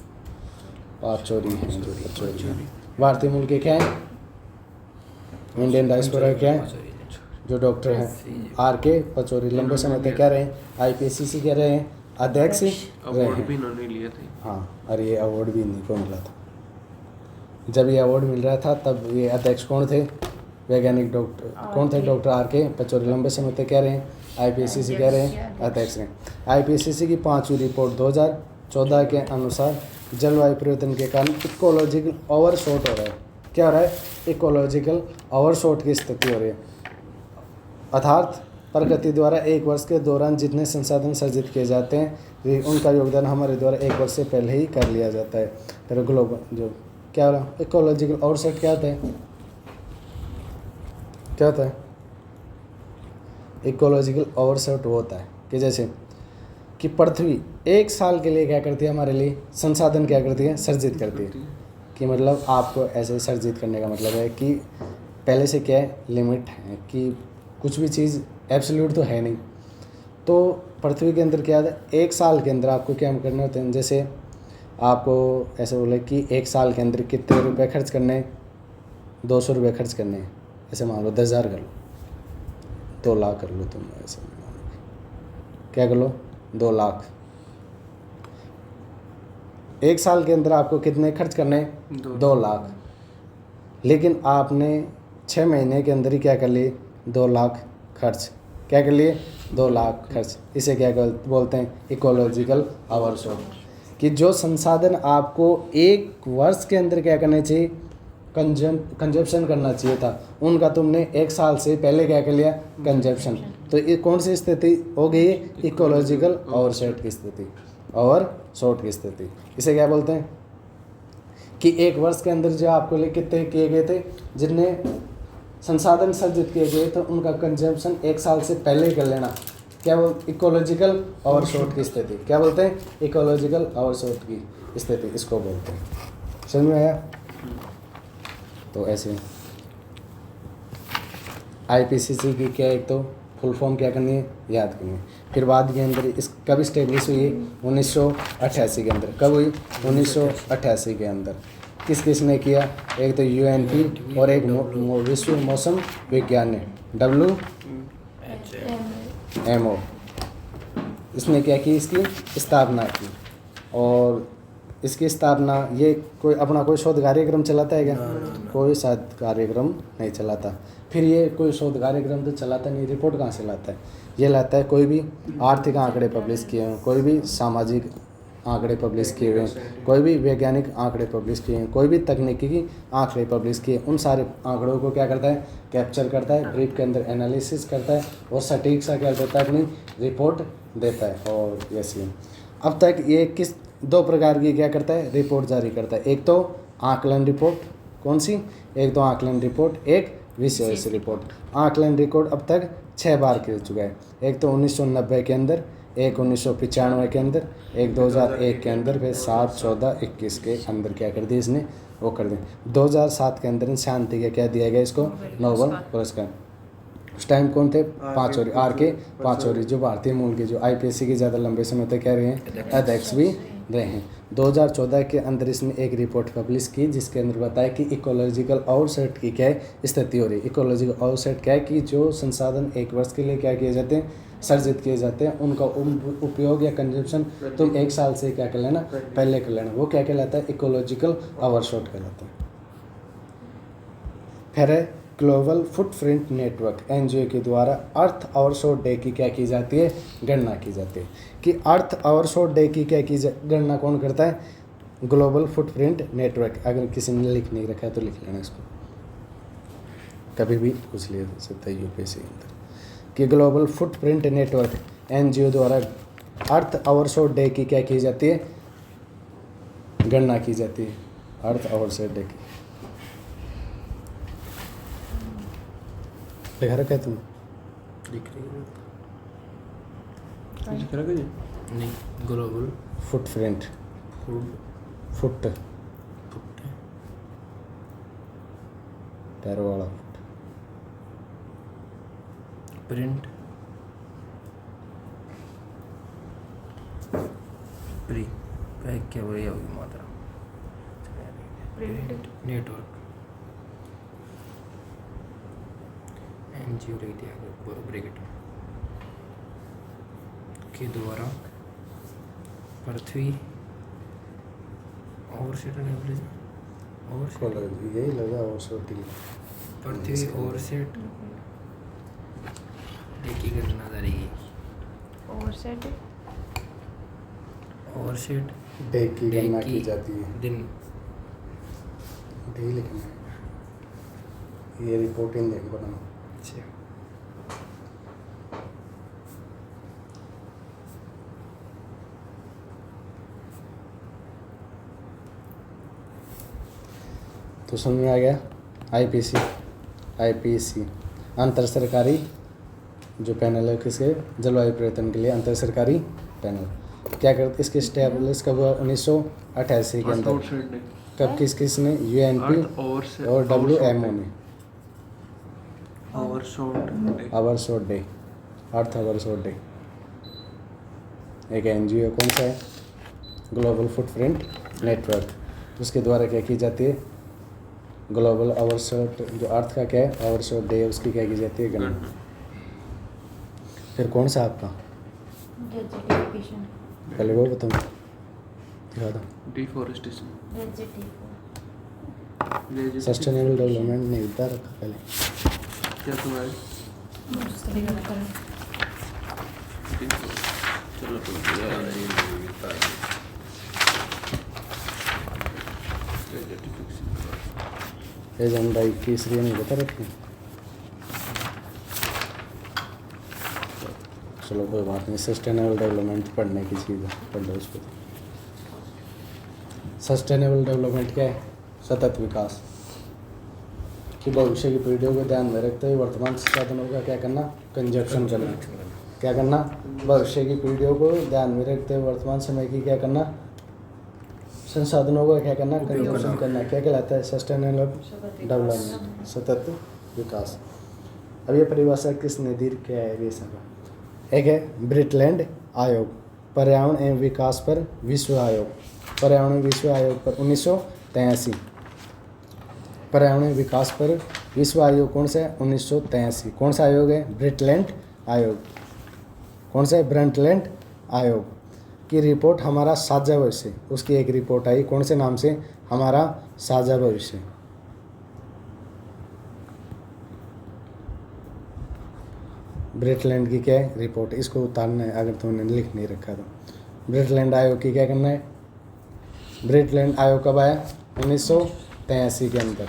भारतीय मूल के क्या है, इंडियन डायस्पोरा क्या है, जो डॉक्टर हैं आर.के. पंचौरी लंबे समय तक कह रहे हैं आईपीसीसी कह रहे हैं अध्यक्ष अवार्ड भी इन्होंने लिए थे। हाँ, और ये अवार्ड भी इन्हीं को मिला था। जब ये अवार्ड मिल रहा था तब ये अध्यक्ष कौन थे, वैज्ञानिक डॉक्टर कौन थे, डॉक्टर आर.के. पंचौरी लंबे समय तक कह रहे हैं आईपीसीसी कह रहे हैं अध्यक्ष हैं। आईपीसीसी की 5वीं रिपोर्ट 2014 के अनुसार जलवायु परिवर्तन के कारण इकोलॉजिकल ओवरशॉट हो रहा है। क्या हो रहा है? इकोलॉजिकल ओवरशॉट की स्थिति हो रही है, अर्थात प्रकृति द्वारा एक वर्ष के दौरान जितने संसाधन सर्जित किए जाते हैं उनका योगदान हमारे द्वारा एक वर्ष से पहले ही कर लिया जाता है। फिर ग्लोबल जो क्या हो रहा है, इकोलॉजिकल ओवरशॉट क्या होता है, क्या होता है? इकोलॉजिकल ओवरशॉट वो होता है कि जैसे कि पृथ्वी एक साल के लिए क्या करती है, हमारे लिए संसाधन क्या करती है, सर्जित करती है। कि मतलब आपको ऐसे सर्जित करने का मतलब है कि पहले से क्या है, लिमिट है कि कुछ भी चीज़ एब्सोल्यूट तो है नहीं। तो पृथ्वी के अंदर क्या है, एक साल के अंदर आपको क्या करने होते हैं, जैसे आपको ऐसे बोले कि एक साल के अंदर कितने रुपए खर्च करने हैं, 200 रुपये खर्च करने हैं। ऐसे मान लो 10,000 कर लो, 2 लाख कर लो, तुम ऐसे क्या कर लो, 2 लाख। एक साल के अंदर आपको कितने खर्च करने हैं, 2 लाख। लेकिन आपने 6 महीने के अंदर ही क्या कर लिए, 2 लाख खर्च। क्या कर लिए, 2 लाख खर्च। इसे क्या बोलते हैं, इकोलॉजिकल ओवरशॉट। कि जो संसाधन आपको एक वर्ष के अंदर क्या करना चाहिए, कंजप्शन करना चाहिए था, उनका तुमने एक साल से पहले क्या कर लिया, कंजप्शन। तो ये कौन सी स्थिति हो गई, इकोलॉजिकल ओवरशॉट की स्थिति, ओवरशॉट की स्थिति। इसे क्या बोलते हैं कि एक वर्ष के अंदर जो आपको लिए कितने किए गए थे, जितने संसाधन सर्जित किए गए थे उनका कंजप्शन एक साल से पहले कर लेना, क्या बोलते, इकोलॉजिकल ओवरशॉट की स्थिति। क्या बोलते हैं, इकोलॉजिकल ओवरशॉट की स्थिति, इसको बोलते हैं। समझ में आया? तो ऐसे आईपीसीसी की क्या, एक तो फुल फॉर्म क्या करनी है, याद करनी है। फिर बाद के अंदर इस कब इस्टेब्लिश हुई, 1988 के अंदर। कब हुई, 1988 के अंदर। किस किस ने किया, एक तो यूएनपी और एक विश्व मौसम विज्ञान ने, WMO, इसने क्या की, इसकी स्थापना की। और इसकी स्थापना, ये कोई अपना कोई शोध कार्यक्रम चलाता है क्या, कोई शोध कार्यक्रम नहीं चलाता। फिर ये कोई शोध कार्यक्रम तो चलाता नहीं, रिपोर्ट कहाँ से लाता है, ये लाता है कोई भी आर्थिक आंकड़े पब्लिश किए हों, कोई भी सामाजिक आंकड़े पब्लिश किए हुए हैं, कोई भी वैज्ञानिक आंकड़े पब्लिश किए हैं, कोई भी तकनीकी आंकड़े पब्लिश किए, उन सारे आंकड़ों को क्या करता है, कैप्चर करता है, ब्रीफ के अंदर एनालिसिस करता है और सटीक सा क्या देता है, अपनी रिपोर्ट देता है। और ऐसे अब तक ये किस 2 प्रकार की क्या करता है, रिपोर्ट जारी करता है। एक तो आकलन रिपोर्ट, कौन सी, एक तो आकलन रिपोर्ट, एक विशेष रिपोर्ट। आकलन रिपोर्ट अब तक 6 बार कर चुका है। एक तो 1990 के अंदर, एक 1995 के अंदर, एक 2001 के अंदर, फिर 7, 14, 21 के अंदर क्या कर दिया इसने, वो कर दिया। 2007 के अंदर शांति का क्या दिया गया इसको, नोबेल पुरस्कार। उस टाइम कौन थे? पाचौरी, आर के पाचौरी, जो भारतीय मूल के, जो आईपीएससी के ज़्यादा लंबे समय तक कह रहे हैं अध्यक्ष भी रहे हैं। 2014 के अंदर इसने एक रिपोर्ट पब्लिश की जिसके अंदर बताया कि इकोलॉजिकल आउटसेट की क्या स्थिति हो रही है। इकोलॉजिकल आउटसेट क्या है कि जो संसाधन एक वर्ष के लिए क्या किए जाते हैं, सर्जित किए जाते हैं, उनका उपयोग या कंजम्पशन तुम एक साल से क्या कर लेना, पहले कर लेना, वो क्या कहलाता है? इकोलॉजिकल ओवरशॉट कहलाता है। फिर है ग्लोबल फुटप्रिंट नेटवर्क, एनजीओ के द्वारा अर्थ ओवरशॉट डे की क्या की जाती है? गणना की जाती है। कि अर्थ ओवरशॉट डे की क्या की गणना कौन करता है? Global footprint network. अगर किसी ने लिख नहीं रखा है तो लिख लेना इसको, कभी भी पूछ लिया जा सकता है यूपीएससी के अंदर कि ग्लोबल फुटप्रिंट नेटवर्क एनजीओ द्वारा अर्थ ओवरशॉट डे की क्या की जाती है? गणना की जाती है अर्थ ओवरशॉट डे की। लिखा रखा है तुम? लिख रही है लिख रखा जी? नहीं, ग्लोबल फुटप्रिंट, फुट पैरों वाला फुट, प्रिंट प्री पैक क्या वही होगी मात्रा, प्रिंट नेटवर्क एनजीओ रख दिया ब्रैकेट के द्वारा पृथ्वी ओवरसेट यही लगा ओवरशॉट ही। पृथ्वी ओवरसेट की गणना करेगी। ओवरसेट ओवरसेट डे की डे गणना की की जाती है। दिन डे लिखना है, ये रिपोर्टिंग देख बनाओ। अच्छा तो समझ में आ गया। आईपीसी अंतर सरकारी जो पैनल है किसके? जलवायु परिवर्तन के लिए अंतर सरकारी पैनल क्या करते? इसके स्टैब्लिश कब हुआ? 1988 के अंदर। कब किसने? यूएनपी और WMO ने ओवरशॉट डे, अर्थ ओवरशॉट डे। एक एनजीओ कौन सा है? ग्लोबल फुटप्रिंट नेटवर्क, उसके द्वारा क्या की जाती है? ग्लोबल ओवरशॉट, जो अर्थ का क्या है ओवरशॉट डे है, उसकी क्या की जाती है? गणना। फिर कौन सा आपका? वेजिटेशन पहले वो बताओ, दिखा दो। डिफॉरेस्टेशन, सस्टेनेबल डेवलपमेंट नहीं बता रखा पहले। क्या तुम्हारे? चलो एजेंडा 21 नहीं बता रखी। चलो कोई बात नहीं, सस्टेनेबल डेवलपमेंट पढ़ने की चीज़ है, पढ़ लो उसको। सस्टेनेबल डेवलपमेंट क्या है? सतत विकास। कि भविष्य की पीढ़ियों को ध्यान में रखते हुए वर्तमान संसाधनों का क्या करना? कंजप्शन करना। क्या करना? भविष्य की पीढ़ियों को ध्यान में रखते हुए वर्तमान समय की क्या करना? संसाधनों का क्या करना? कंजप्शन करना। क्या कहलाता है? सस्टेनेबल डेवलपमेंट, सतत विकास। अब ये परिभाषा किसने दी? क्या है ये सब? एक है ब्रिटलैंड आयोग, पर्यावरण एवं विकास पर विश्व आयोग, पर्यावरण विश्व आयोग पर 1983। पर्यावरण विकास पर विश्व आयोग कौन सा है? 1983। कौन सा आयोग है? ब्रिटलैंड आयोग। कौन सा है? ब्रिटलैंड आयोग की रिपोर्ट हमारा साझा भविष्य, उसकी एक रिपोर्ट आई कौन से नाम से? हमारा साझा भविष्य। ब्रिटलैंड की क्या है? रिपोर्ट। इसको उतारना है अगर तुमने लिख नहीं रखा तो। ब्रिटलैंड आयोग की क्या करना है? ब्रिटलैंड आयोग कब आया? 1983 के अंदर।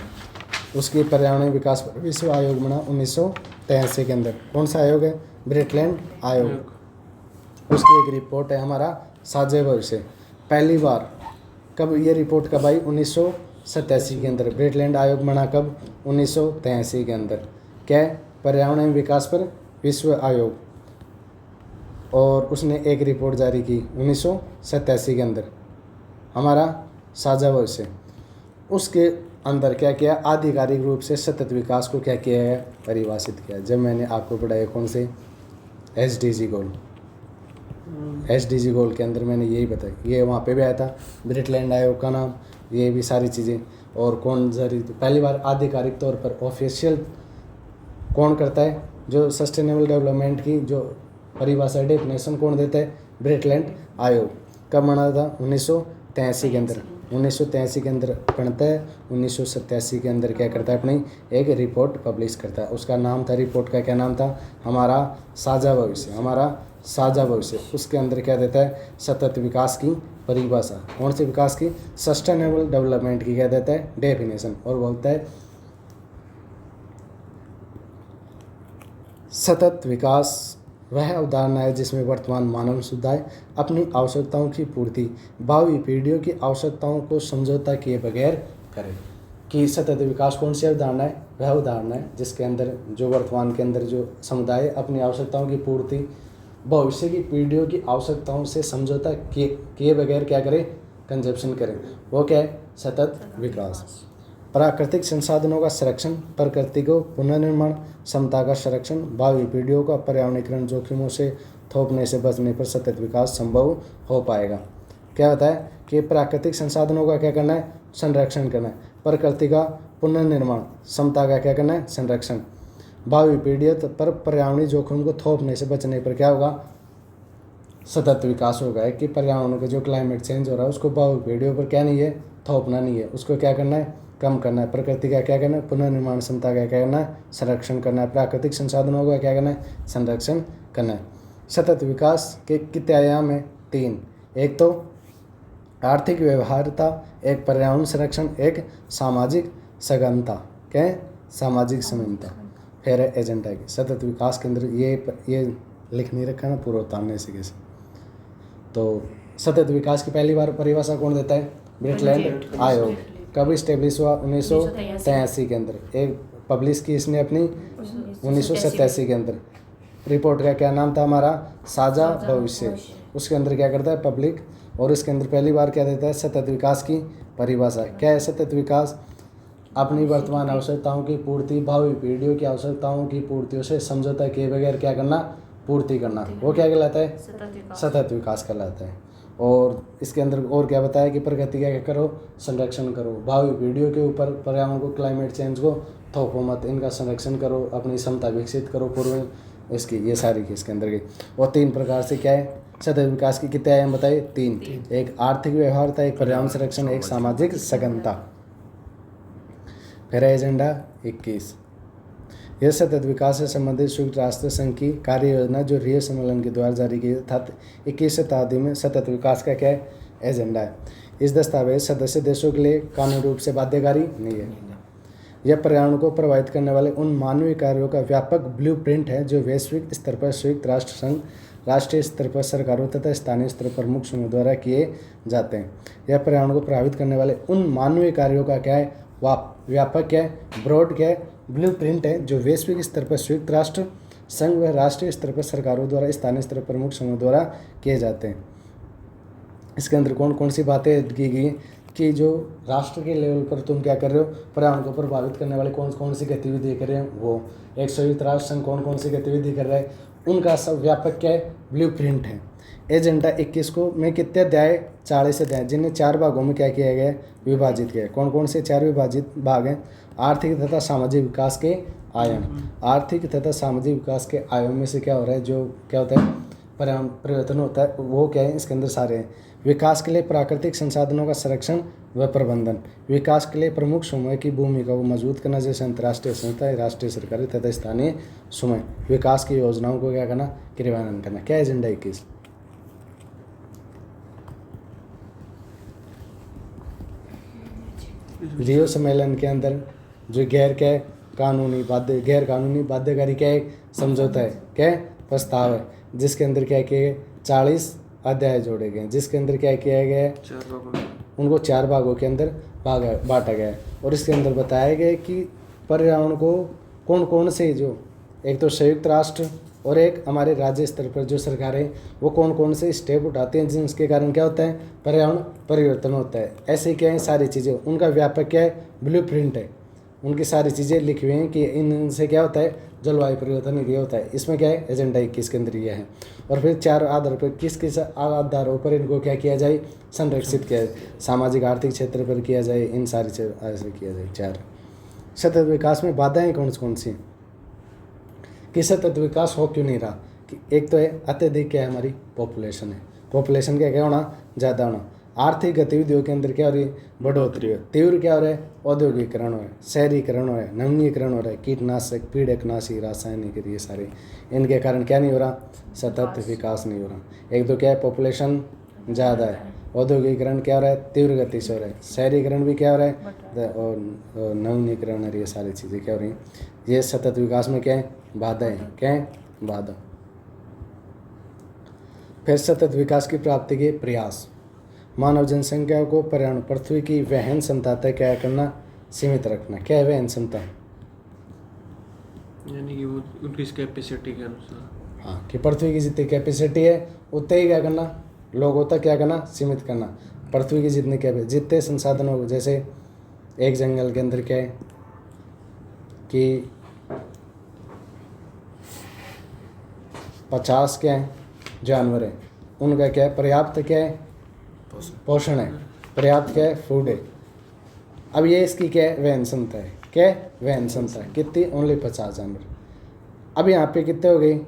उसकी पर्यावरण विकास पर विश्व आयोग बना 1983 के अंदर। कौन सा आयोग है? ब्रिटलैंड आयोग। उसकी एक रिपोर्ट है हमारा साझा भविष्य। पहली बार कब ये रिपोर्ट कब आई? 1987 के अंदर। ब्रिटलैंड आयोग बना कब? 1983 के अंदर। क्या है? पर्यावरण विकास पर विश्व आयोग। और उसने एक रिपोर्ट जारी की 1987 के अंदर, हमारा साझा भविष्य। उसके अंदर क्या किया, आधिकारिक रूप से सतत विकास को क्या किया है, परिभाषित किया। जब मैंने आपको पढ़ाया कौन से SDG गोल, SDG गोल के अंदर मैंने यही बताया, ये वहाँ पे भी आया था, ब्रिटलैंड आयोग का नाम, ये भी सारी चीज़ें। और कौन जारी पहली बार आधिकारिक तौर पर ऑफिशियल कौन करता है, जो सस्टेनेबल डेवलपमेंट की जो परिभाषा डेफिनेशन कौन देता है, ब्रिटलैंड आयोग। कब बना था, 1983 के अंदर, 1983 के अंदर बनता है। 1987 के अंदर क्या करता है, अपनी एक रिपोर्ट पब्लिश करता है। उसका नाम था, रिपोर्ट का क्या नाम था, हमारा साझा भविष्य, हमारा साझा भविष्य। उसके अंदर क्या देता है, सतत विकास की परिभाषा, कौन से विकास की, सस्टेनेबल डेवलपमेंट की क्या देता है, डेफिनेशन। और बोलता है सतत विकास वह अवधारणा है जिसमें वर्तमान मानव समुदाय अपनी आवश्यकताओं की पूर्ति भावी पीढ़ियों की आवश्यकताओं को समझौता किए बगैर करे। कि सतत विकास कौन सी अवधारणा है, वह अवधारणा है जिसके अंदर जो वर्तमान के अंदर जो समुदाय अपनी आवश्यकताओं की पूर्ति भविष्य की पीढ़ियों की आवश्यकताओं से समझौता किए बगैर क्या करे, कंजप्शन करें, वो क्या है, सतत विकास। प्राकृतिक संसाधनों का संरक्षण, प्रकृति को पुनर्निर्माण, क्षमता का संरक्षण, भावी पीढ़ियों का पर्यावरणीकरण जोखिमों से थोपने से बचने पर सतत विकास संभव हो पाएगा। क्या होता है कि प्राकृतिक संसाधनों का क्या करना है, संरक्षण करना है, प्रकृति का पुनर्निर्माण, क्षमता का क्या करना है, संरक्षण, भावी पीढ़ियों पर पर्यावरणीय जोखिम को थोपने से बचने पर क्या होगा, सतत विकास होगा। कि पर्यावरण का जो क्लाइमेट चेंज हो रहा है उसको भावी पीढ़ियों पर क्या नहीं है, थोपना नहीं है, उसको क्या करना है, कम करना है। प्रकृति का क्या करना है, पुनर्निर्माण, क्षमता का क्या करना है, संरक्षण करना है, प्राकृतिक संसाधनों का क्या करना है, संरक्षण करना है। सतत विकास के कितने आयाम हैं, 3। एक तो आर्थिक व्यवहार्यता, एक पर्यावरण संरक्षण, एक सामाजिक सघनता, क्या है, सामाजिक समानता। फिर है एजेंडा की सतत विकास के अंदर ये लिख नहीं रखा ना, पूर्व उतारने से कैसे। तो सतत विकास की पहली बार परिभाषा कौन देता है, ब्रिटलैंड आयोग। कब इस्टेब्लिश हुआ, 1983 के अंदर। एक पब्लिश की इसने अपनी 1987 के अंदर। रिपोर्ट का क्या नाम था, हमारा साझा भविष्य। उसके अंदर क्या करता है, पब्लिक, और इसके अंदर पहली बार क्या देता है, सतत विकास की परिभाषा। क्या है सतत विकास, अपनी वर्तमान आवश्यकताओं की पूर्ति भावी पीढ़ियों की आवश्यकताओं की पूर्तियों से समझौता किए बगैर क्या करना, पूर्ति करना, वो क्या कहलाता है, सतत विकास कहलाता है। और इसके अंदर और क्या बताया कि प्रकृति का क्या करो, संरक्षण करो, भावी पीढ़ियों के ऊपर पर्यावरण को, क्लाइमेट चेंज को थोपो मत, इनका संरक्षण करो, अपनी क्षमता विकसित करो पूर्व इसकी, ये सारी की इसके अंदर की। और 3 प्रकार से क्या है, सतत विकास की कितने आयाम बताइए, 3। एक आर्थिक व्यवहार्यता, एक पर्यावरण संरक्षण, एक सामाजिक सघनता। फिर एजेंडा 21। यह सतत विकास से संबंधित संयुक्त राष्ट्र संघ की कार्य योजना जो रियो सम्मेलन के द्वारा जारी की था 21वीं शताब्दी में सतत विकास का क्या है, एजेंडा है। इस दस्तावेज सदस्य देशों के लिए कानूनी रूप से बाध्यकारी नहीं है। यह पर्यावरण को प्रभावित करने वाले उन मानवीय कार्यों का व्यापक ब्लूप्रिंट है जो वैश्विक स्तर पर संयुक्त राष्ट्र संघ, राष्ट्रीय स्तर पर सरकारों तथा स्थानीय स्तर पर मुख्य समूहों द्वारा किए जाते हैं। यह पर्यावरण को प्रभावित करने वाले उन मानवीय कार्यों का क्या है, व्यापक क्या है, ब्रॉड क्या है, ब्लूप्रिंट है जो वैश्विक स्तर पर संयुक्त राष्ट्र संघ व राष्ट्रीय स्तर पर सरकारों द्वारा, स्थानीय स्तर पर मुख्य समूहों द्वारा किए जाते हैं। इसके अंदर कौन कौन सी बातें की गई कि जो राष्ट्र के लेवल पर तुम क्या कर रहे हो, पर्यावरण को प्रभावित करने वाले कौन कौन सी गतिविधि कर रहे हैं, वो एक संयुक्त राष्ट्र संघ कौन कौन सी गतिविधि कर रहा है, उनका सब व्यापक क्या है, ब्लूप्रिंट है। एजेंडा 21 को में कितने अध्याय, 40 अध्याय, जिन्हें 4 भागों में क्या किया गया है, विभाजित किया है। कौन कौन से 4 विभाजित भाग हैं, आर्थिक तथा सामाजिक विकास के आयाम। आर्थिक तथा सामाजिक विकास के आयाम में से क्या हो रहा है, जो क्या होता है, पर्यावरण परिवर्तन होता है, वो क्या है, इसके अंदर सारे हैं। विकास के लिए प्राकृतिक संसाधनों का संरक्षण व प्रबंधन, विकास के लिए प्रमुख समूह की भूमिका को मजबूत करना, जैसे अंतर्राष्ट्रीय संस्थाएं, राष्ट्रीय सरकारें तथा स्थानीय समूह, विकास की योजनाओं को क्या करना, क्रियान्वयन करना। क्या एजेंडा 21। रियो सम्मेलन के अंदर जो गैर कानूनी बाध्यकारी क्या है, समझौता है, क्या है, प्रस्ताव है, जिसके अंदर क्या किया गया, 40 अध्याय जोड़े गए, जिसके अंदर क्या किया गया है, उनको 4 भागों के अंदर बांटा गया है। और इसके अंदर बताया गया कि पर्यावरण को कौन कौन से, जो एक तो संयुक्त राष्ट्र और एक हमारे राज्य स्तर पर जो सरकार है वो कौन कौन से स्टेप उठाते हैं जिसके कारण क्या होता है, पर्यावरण परिवर्तन होता है। ऐसे क्या है सारी चीज़ें, उनका व्यापक क्या है, ब्लूप्रिंट है, उनकी सारी चीज़ें लिखी हुई हैं कि इनसे क्या होता है, जलवायु परिवर्तन ये होता है। इसमें क्या है, एजेंडा 21 के अंदर ये है। और फिर 4 आधार पर किस किस आधारों पर इनको क्या किया जाए, संरक्षित किया जाए, सामाजिक आर्थिक क्षेत्र पर किया जाए, इन सारी चीज़ ऐसे किया जाए। 4 सतत विकास में बाधाएं कौन सी कि सतत विकास हो क्यों नहीं रहा, कि एक तो है अत्यधिक क्या है, हमारी पॉपुलेशन है, पॉपुलेशन क्या क्या होना, ज़्यादा होना। आर्थिक गतिविधियों के अंदर क्या हो रही है, बढ़ोतरी हो, तीव्र क्या हो रहा है, औद्योगिकरण हो रहा है, शहरीकरण हो रहा है, नवीनीकरण हो रहा है, कीटनाशक पीड़कनाशी रासायनिक ये सारे, इनके कारण क्या नहीं हो रहा, सतत विकास नहीं हो रहा। एक तो क्या है, पॉपुलेशन ज़्यादा है, औद्योगिकरण क्या हो रहा है, तीव्र गति से हो रहा है, शहरीकरण भी क्या हो रहा है, और नवीनीकरण और ये सारी चीज़ें क्या हो रही हैं, ये सतत विकास में क्या है, बाधा है, क्या है, बाधा। फिर सतत विकास की प्राप्ति के प्रयास, मानव जनसंख्या को पर्यावरण पृथ्वी की वहन क्षमता तक क्या करना, सीमित रखना। क्या है वहन क्षमता, यानी कि वो उनकी कैपेसिटी के अनुसार, हाँ, कि पृथ्वी की जितनी कैपेसिटी है उतने ही क्या करना, लोगों तक क्या करना, सीमित करना। पृथ्वी की जितनी कैपेसिटी, जितने संसाधनों, जैसे एक जंगल के अंदर क्या है कि 50 क्या है जानवर है, उनका क्या है, पर्याप्त क्या है, पोषण है, पर्याप्त क्या है, फूड है। अब ये इसकी क्या है, वहन क्षमता है, क्या है, वहन क्षमता है, कितनी, ओनली 50 जानवर। अब यहाँ पे कितने हो गए,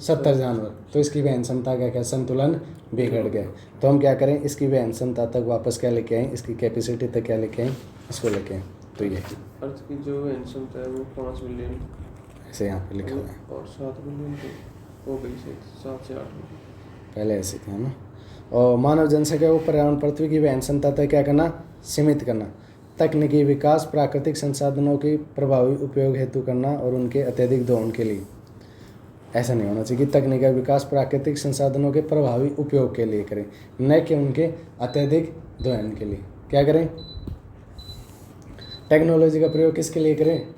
70 जानवर, तो इसकी वहन क्षमता क्या क्या, संतुलन बिगड़ गया। तो हम क्या करें, इसकी वहन क्षमता तक वापस क्या लेके आएँ, इसकी कैपेसिटी तक क्या लेके आएँ, इसको लेके आएँ। तो ये अर्थ की जो वहन क्षमता है वो 5 मिलियन, ऐसे यहाँ पे लिखा हुआ है, और 7 मिलियन तो हो गई से 7 से 8 मिलियन पहले ऐसे थे ना। और मानव जनसंख्या को पर्यावरण पृथ्वी की वहन क्षमता तक क्या करना, सीमित करना। तकनीकी विकास प्राकृतिक संसाधनों के प्रभावी उपयोग हेतु करना और उनके अत्यधिक दोहन के लिए। ऐसा नहीं होना चाहिए कि तकनीकी विकास प्राकृतिक संसाधनों के प्रभावी उपयोग के लिए करें, न कि उनके अत्यधिक दोहन के लिए। क्या करें, टेक्नोलॉजी का प्रयोग किसके लिए करें,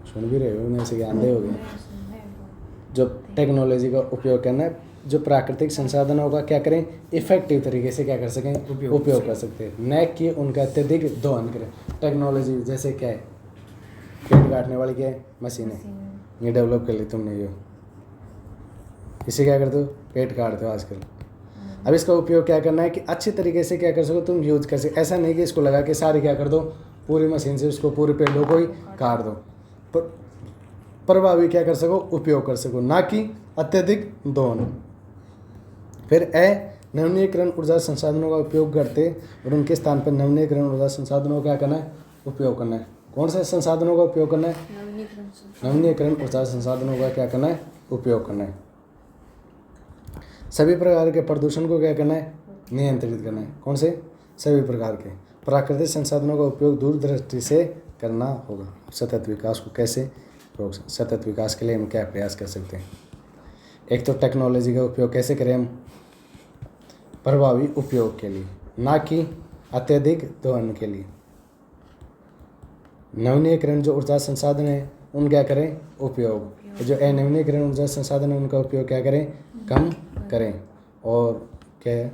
सुन भी रहे हो, मैं से आंधे हो गए। जो टेक्नोलॉजी का उपयोग करना है, जो प्राकृतिक संसाधनों का क्या करें, इफेक्टिव तरीके से क्या कर सकें, उपयोग कर सकते हैं, न कि उनका अत्यधिक दोहन करें। टेक्नोलॉजी जैसे क्या है, पेड़ काटने वाली क्या है, मशीन है, ये डेवलप कर ली तुमने, ये इसे क्या करते हो, पेड़ काटते हो आजकल। अब इसका उपयोग क्या करना है कि अच्छी तरीके से क्या कर सको, तुम यूज कर सको। ऐसा नहीं कि इसको लगा के सारे क्या कर दो, पूरी मशीन से उसको पूरे पेड़ों को ही काट दो, प्रभावी क्या कर सको, उपयोग कर सको, ना कि अत्यधिक दोहन। फिर नवीनीकरण ऊर्जा संसाधनों का उपयोग करते और उनके स्थान पर नवीनीकरण ऊर्जा संसाधनों का क्या करना है, उपयोग करना है। कौन से संसाधनों का उपयोग करना है, नवीनीकरण ऊर्जा संसाधनों का क्या करना है, उपयोग करना है। सभी प्रकार के प्रदूषण को क्या करना है, नियंत्रित करना है। कौन से, सभी प्रकार के। प्राकृतिक संसाधनों का उपयोग दूरदृष्टि से करना होगा। सतत विकास को कैसे रोक सकते, सतत विकास के लिए हम क्या प्रयास कर सकते हैं। एक तो टेक्नोलॉजी का उपयोग कैसे करें हम, प्रभावी उपयोग के लिए, ना कि अत्यधिक दोहन के लिए। नवीनीकरण जो ऊर्जा संसाधन है उन क्या करें, उपयोग। जो अनवीनीकरण ऊर्जा संसाधन है उनका उपयोग क्या करें, कम करें। और क्या है,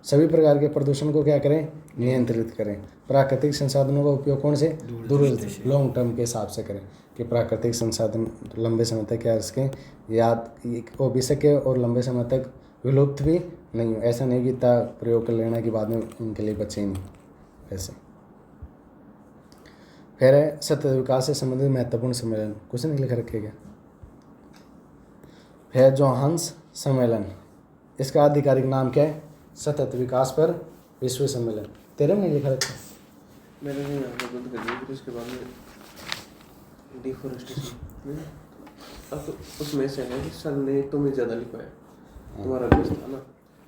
सभी प्रकार के प्रदूषण को क्या करें, नियंत्रित करें। प्राकृतिक संसाधनों का उपयोग कौन से, दूरदृष्टि, लॉन्ग टर्म के हिसाब से करें कि प्राकृतिक संसाधन लंबे समय तक क्या सकें, याद हो भी सके और लंबे समय तक विलुप्त भी नहीं हो। ऐसा नहीं कि इतना प्रयोग कर लेना कि बाद में इनके लिए बचे ही नहीं, ऐसे। फिर है सतत विकास से संबंधित महत्वपूर्ण सम्मेलन, कुछ नहीं लिख रखे क्या। फिर जोहान्स सम्मेलन, इसका आधिकारिक नाम क्या है, सतत विकास पर विश्व सम्मेलन। तेरे में लिखा रखा, मैंने नहीं यहाँ बंद कर दिया। फिर उसके बाद में डिफोरेस्टेशन, अब तो उसमें से है कि सर ने तुम्हें ज़्यादा लिखवाया, तुम्हारा बेस्ट था ना।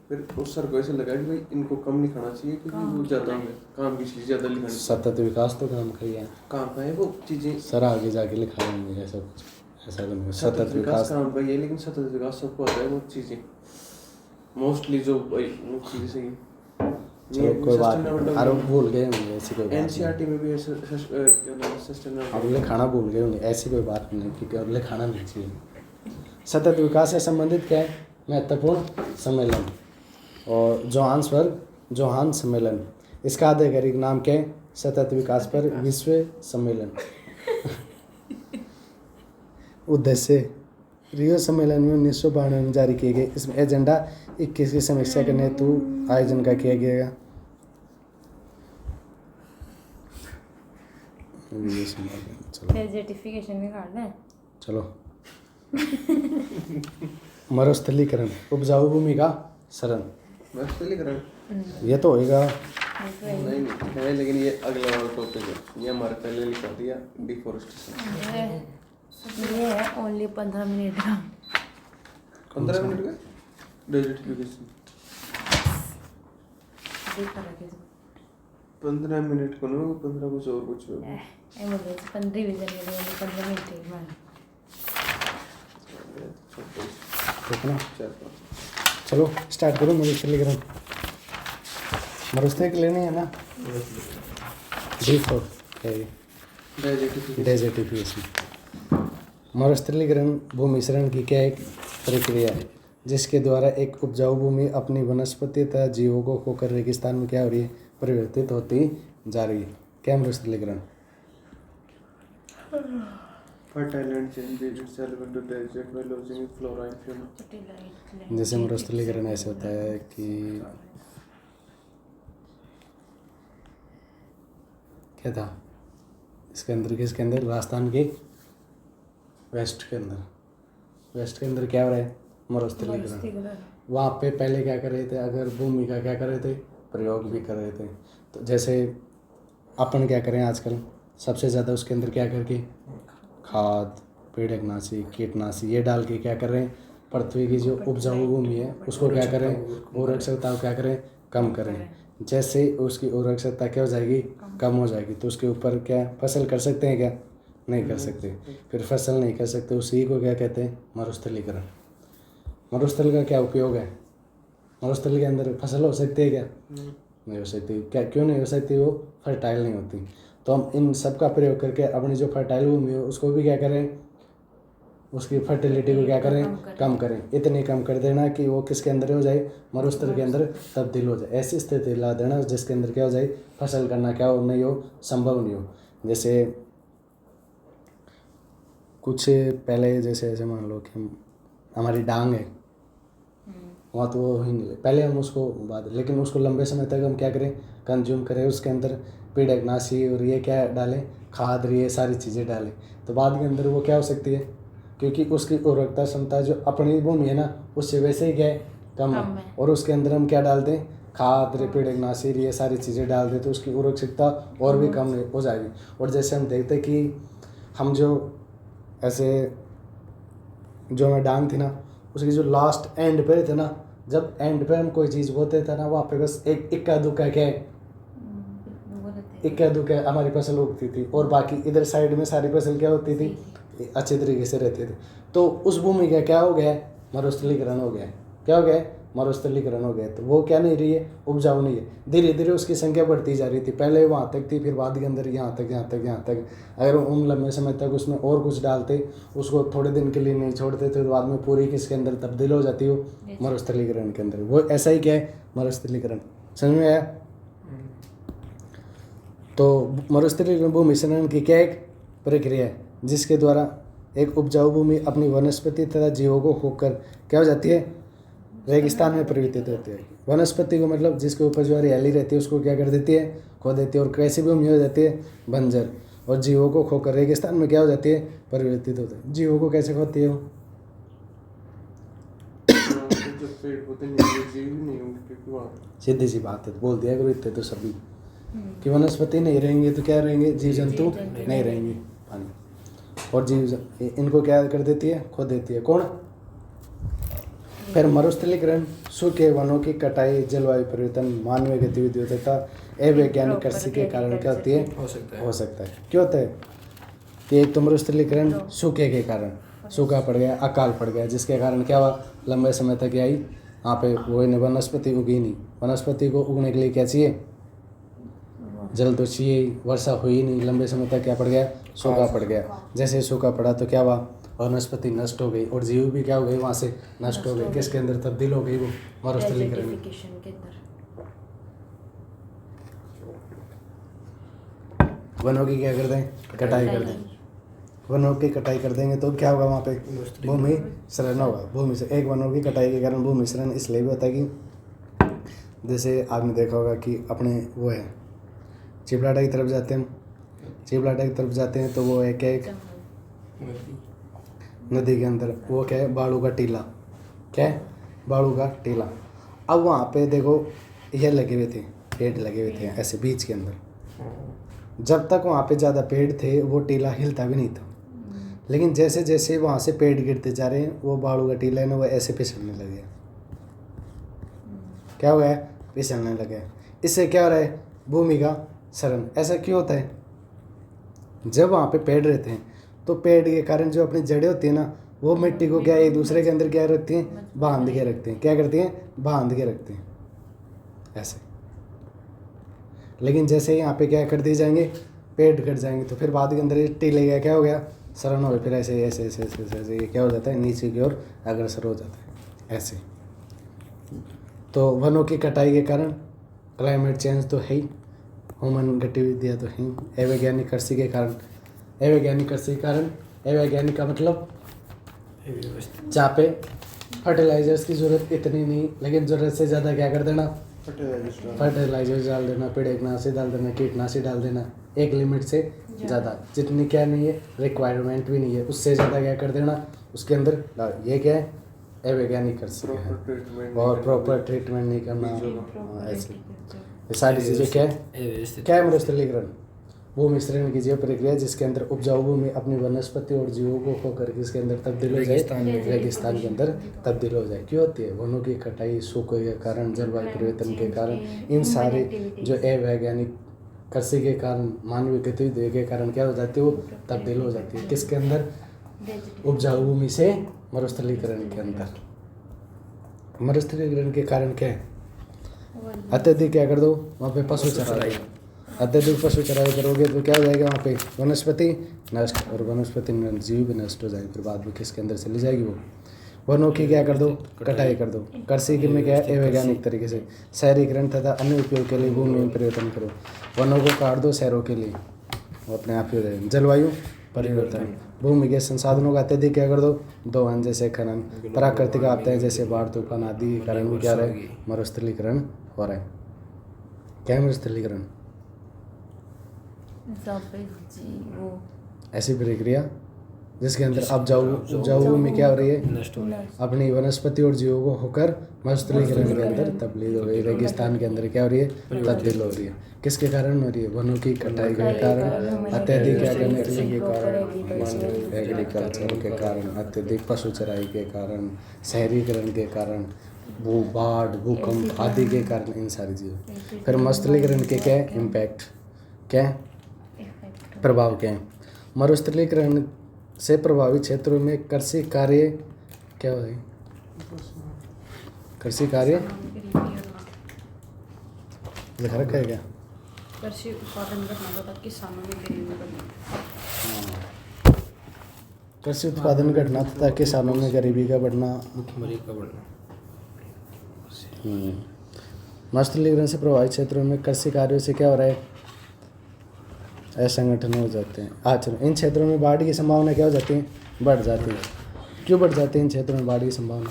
फिर उस सर को ऐसे लगा कि भाई इनको कम नहीं खाना चाहिए क्योंकि वो ज़्यादा है, काम की चीज़ ज़्यादा लिखानी। सतत विकास तो काम का ही है, काम का है वो चीज़ें, सर आगे जाके लिखा लेंगे ऐसा कुछ, ऐसा तो नहीं। सतत विकास काम का ये, लेकिन सतत विकास सबको आता है वो चीज़ें, मोस्टली जो वो चीज़ें सही। चलो कोई बात नहीं, अरे भूल गए होंगे, ऐसी कोई बात नहीं। एनसीईआरटी में भी ऐसे क्या नाम है सस्टेनेबल अगले खाना भूल गए होंगे, ऐसी कोई बात नहीं, क्योंकि अगले खाना नहीं चाहिए। सतत विकास से संबंधित क्या है? महत्वपूर्ण सम्मेलन और जोहान सम्मेलन। इसका आधिकारिक नाम क्या है? सतत विकास पर विश्व सम्मेलन। उद्देश्य रियो सम्मेलन में 1992 में जारी किए गए। इसमें एजेंडा 21 की समीक्षा करने हेतु आयोजन का किया गया। चलो सर्टिफिकेशन निकालना है। चलो मरुस्थलीकरण, उपजाऊ भूमि का शरण, मरुस्थलीकरण ये तो होएगा। नहीं है, लेकिन ये अगला वाला टॉपिक है, ये हमारे पहले लिखा दिया डिफोरेस्टेशन। ये है ओनली 15 मिनट का। 15 मिनट का डेजर्टिफिकेशन, 15 मिनट को ना 15 कुछ और कुछ हो। ए बोल रहे 15 रिवीजन के लिए 15 मिनट है मान। ठीक है ना? चलो स्टार्ट करो मरुस्थलीकरण। मरुस्थलीकरण है ना, D4 डेजर्टिफिकेशन। मरुस्थलीकरण भूमिशरण की क्या एक प्रक्रिया है जिसके द्वारा एक उपजाऊ भूमि अपनी वनस्पति तथा जीवों को खोकर रेगिस्तान में क्या हो रही है? परिवर्तित होती जा रही है। क्या मरुस्थलीकरण? Fertile land changes itself into desert by losing its flora and fauna. जैसे मरुस्थलीकरण ऐसे होता है कि क्या था इसके अंदर, किसके अंदर? राजस्थान के वेस्ट के अंदर क्या हो रहा है? मरुस्थलीकरण। वहाँ पे पहले क्या कर रहे थे? अगर भूमि का क्या कर रहे थे? प्रयोग भी कर रहे थे। तो जैसे अपन क्या करें आजकल, सबसे ज़्यादा उसके अंदर क्या करके खाद, पीड़कनाशी, कीटनाशी ये डाल के क्या कर रहे हैं? पृथ्वी की जो उपजाऊ भूमि है उसको क्या करें? उर्वरकता को क्या करें? कम करें। जैसे उसकी उर्वरकता क्या हो जाएगी? कम हो जाएगी। तो उसके ऊपर क्या फसल कर सकते हैं? क्या नहीं कर सकते। फिर फसल नहीं कर सकते, उसी को क्या कहते हैं? मरुस्थलीकरण। मरुस्थल का क्या उपयोग है? मरुस्थल के अंदर फसल हो सकती है? क्या नहीं हो सकती। क्या क्यों नहीं हो सकती? वो फर्टाइल नहीं होती। तो हम इन सब का प्रयोग करके अपनी जो फर्टाइल भूमि है उसको भी क्या करें? उसकी फर्टिलिटी को क्या करें? कम करें। इतनी कम कर देना कि वो किसके अंदर हो जाए? मरुस्थल के अंदर तब्दील हो जाए। ऐसी स्थिति ला देना जिसके अंदर क्या हो जाए? फसल करना क्या हो नहीं हो? संभव नहीं हो। जैसे कुछ पहले जैसे ऐसे मान लो कि हमारी डांग है, वहाँ तो वो ही नहीं, पहले हम उसको बाद, लेकिन उसको लंबे समय तक हम क्या करें? कंज्यूम करें। उसके अंदर पीड़कनाशी और ये क्या डालें? खाद, ये सारी चीज़ें डालें। तो बाद के अंदर वो क्या हो सकती है? क्योंकि उसकी उर्वरकता क्षमता जो अपनी भूमि है ना उससे वैसे ही क्या है? कम है। और उसके अंदर हम क्या डालते हैं? खाद, पीड़कनाशी ये सारी चीज़ें डाल दें तो उसकी उर्वरकता और भी कम हो जाएगी। और जैसे हम देखते कि हम जो ऐसे जो मैं डांग थी ना उसकी जो लास्ट एंड पे थे ना, जब एंड पे हम कोई चीज़ बोते थे ना वहाँ पे बस एक इक्का दुक्का क्या है? इक्का दुक्का हमारी फसल उगती थी और बाकी इधर साइड में सारी फसल क्या होती थी? अच्छे तरीके से रहती थी। तो उस भूमि का क्या हो गया? मरुस्थलीकरण हो गया। क्या हो गया? मरुस्थलीकरण हो गया। तो वो क्या नहीं रही है? उपजाऊ नहीं है। धीरे धीरे उसकी संख्या बढ़ती जा रही थी। पहले वहाँ तक थी, फिर बाद के अंदर यहाँ तक। अगर उन लंबे समय तक उसमें और कुछ डालते, उसको थोड़े दिन के लिए नहीं छोड़ते तो बाद में पूरी किसके अंदर तब्दील हो जाती हो? मरुस्थलीकरण के अंदर। वो ऐसा ही क्या है? मरुस्थलीकरण। समझ में आया? तो मरुस्थलीकरण भूमिशरण की क्या एक प्रक्रिया है जिसके द्वारा एक उपजाऊ भूमि अपनी वनस्पति तथा जीवों को खोकर क्या हो जाती है? रेगिस्तान में परिवर्तित होती है। वनस्पति को मतलब जिसके ऊपर जो हरियाली रहती है उसको क्या कर देती है? खो देती है। और कैसी भूमि हो जाती है? बंजर। और जीवों को खोकर रेगिस्तान में क्या हो जाती है? परिवर्तित होती है। जीवों को कैसे खोती है? सीधी सी बात है, बोल दिया करो इतने तो सभी कि वनस्पति नहीं रहेंगे तो क्या रहेंगे? जीव जंतु नहीं रहेंगे। पानी और जीव इनको क्या कर देती है? खो देती है। कौन? फिर मरुस्थलीकरण सूखे वनों की कटाई, जलवायु परिवर्तन, मानवीय गतिविधियों तथा अवैज्ञानिक कृषि के कारण क्या होती है? हो सकता है। क्यों होता है? कि एक तो मरुस्थलीकरण सूखे के कारण, सूखा पड़ गया, अकाल पड़ गया, जिसके कारण क्या हुआ? लंबे समय तक आई वहाँ पे वो नहीं, वनस्पति उगी नहीं। वनस्पति को उगने के लिए क्या चाहिए? जल तो चाहिए। वर्षा हुई नहीं, लंबे समय तक क्या पड़ गया? सूखा पड़ गया। जैसे सूखा पड़ा तो क्या हुआ? वनस्पति नष्ट हो गई और जीव भी क्या हो गई? वहाँ से नष्ट हो गई। किसके अंदर तब्दील हो गई? वो मरुस्थलीकरण। Desertification के अंदर। वनों की क्या कर दें? कटाई कर दें। वनों की कटाई कर देंगे तो क्या होगा? वहाँ पे भूमि क्षरण होगा। भूमि से एक वनों की कटाई के कारण भूमि क्षरण इसलिए भी होता है कि जैसे आपने देखा होगा कि अपने वो है चिपलाटा की तरफ जाते हैं हम। चिपलाटा की तरफ जाते हैं तो वो है क्या? एक नदी के अंदर वो क्या है? बालू का टीला। क्या है? बालू का टीला। अब वहाँ पे देखो ये लगे हुए थे, पेड़ लगे हुए थे ऐसे बीच के अंदर। जब तक वहाँ पे ज़्यादा पेड़ थे वो टीला हिलता भी नहीं था। लेकिन जैसे जैसे वहाँ से पेड़ गिरते जा रहे हैं वो बालू का टीला है ना वो ऐसे फिसलने लगे। क्या हुआ है? फिसलने लगे। इससे क्या हो रहा है? भूमि का क्षरण। ऐसा क्यों होता है? जब वहाँ पे पेड़ रहते हैं तो पेड़ के कारण जो अपनी जड़ें होती हैं ना वो मिट्टी को क्या एक दूसरे के अंदर क्या रखती हैं? बांध के रखते हैं। क्या करती हैं? बांध के रखते हैं ऐसे। लेकिन जैसे यहाँ पे क्या कर दिए जाएंगे? पेड़ कट जाएंगे तो फिर बाद के अंदर ये टीले का क्या हो गया? क्षरण हो गया। फिर ऐसे ऐसे ऐसे ऐसे ऐसे ऐसे ये क्या हो जाता है? नीचे की ओर अग्रसर हो जाता है ऐसे। तो वनों की कटाई के कारण क्लाइमेट चेंज तो है ही, ह्यूमन गतिविधियाँ तो हैं, अवैज्ञानिक कृषि के कारण। अवैज्ञानिक कृषि के कारण, अवैज्ञानिक का मतलब जहाँ पे फर्टिलाइजर्स की ज़रूरत इतनी नहीं लेकिन ज़रूरत से ज़्यादा क्या कर देना? फर्टिलाइजर्स डाल देना, पीड़कनाशी डाल देना, कीटनाशी डाल देना। एक लिमिट से ज़्यादा जितनी क्या नहीं है रिक्वायरमेंट भी नहीं है उससे ज़्यादा क्या कर देना उसके अंदर। ये क्या है? अवैज्ञानिक कृषि है। और प्रॉपर ट्रीटमेंट नहीं करना ऐसे। ये सारी चीज़ें क्या है? क्या है? मरुस्थलीकरण। भूमि क्षरण की जीव प्रक्रिया जिसके अंदर उपजाऊ भूमि अपनी वनस्पति और जीवों को खोकर इसके अंदर तब्दील हो जाए, रेगिस्तान के अंदर तब्दील हो जाए। क्यों होती है? वनों की कटाई, सूखे के कारण, जलवायु परिवर्तन के कारण, इन सारे जो अवैज्ञानिक कृषि के कारण, मानवीय गतिविधि के कारण क्या हो जाती है? वो तब्दील हो जाती है। किसके अंदर? उपजाऊ भूमि से मरुस्थलीकरण के अंदर। मरुस्थलीकरण के कारण क्या है? अत्यधिक क्या कर दो? वहाँ पे पशु चराई। अत्यधिक पशु चराई करोगे तो क्या हो जाएगा? वहाँ पे वनस्पति नष्ट, और वनस्पति जीव भी नष्ट हो जाएंगे। फिर बाद में किसके अंदर चली जाएगी? वो वनों की क्या कर दो? कटाई कर दो। कृषि में क्या है? अवैज्ञानिक तरीके से शहरीकरण तथा अन्य उपयोग के लिए भूमि में परिवर्तन करो। वनों को काट दो शहरों के लिए, वो अपने आप ही हो जाएगा। जलवायु परिवर्तन। भूमि के संसाधनों का अत्यधिक क्या कर दो? दोहन जैसे खनन, प्राकृतिक आपदाएं जैसे बाढ़, तूफान आदि के कारण भी क्या रहा है? मरुस्थलीकरण हो रहा है। क्या है मरुस्थलीकरण? ऐसी प्रक्रिया जिसके अंदर उपजाऊ भूमि क्या हो रही है? अपनी वनस्पति और जीवों को होकर मरुस्थलीकरण के अंदर तब्दील हो रही है। रेगिस्तान के अंदर क्या हो रही है? तब्दील हो रही है। किसके कारण हो रही है? वनों की कटाई के कारण, अत्यधिक क्या करने के कारण, एग्रीकल्चर के कारण, अत्यधिक पशु चराई के कारण, शहरीकरण के कारण, बाढ़, भूकंप आदि के कारण, इन सारी चीज़ों। फिर मरुस्थलीकरण के क्या है? इम्पैक्ट क्या है? प्रभाव क्या है? मरुस्थलीकरण से प्रभावित क्षेत्रों में कृषि कार्य क्या हो रही? कृषि कार्य लिखा रखा है क्या? कृषि उत्पादन घटना तथा किसानों में गरीबी बढ़ना। कृषि उत्पादन घटना तथा किसानों में गरीबी का बढ़ना। मरुस्थलीकरण से प्रभावित क्षेत्रों में कृषि कार्यों से क्या हो रहा है? असंगठन हो जाते हैं। आचरण। इन क्षेत्रों में बाढ़ की संभावना क्या हो जाती है? बढ़ जाती है। क्यों बढ़ जाती है इन क्षेत्रों में बाढ़ की संभावना?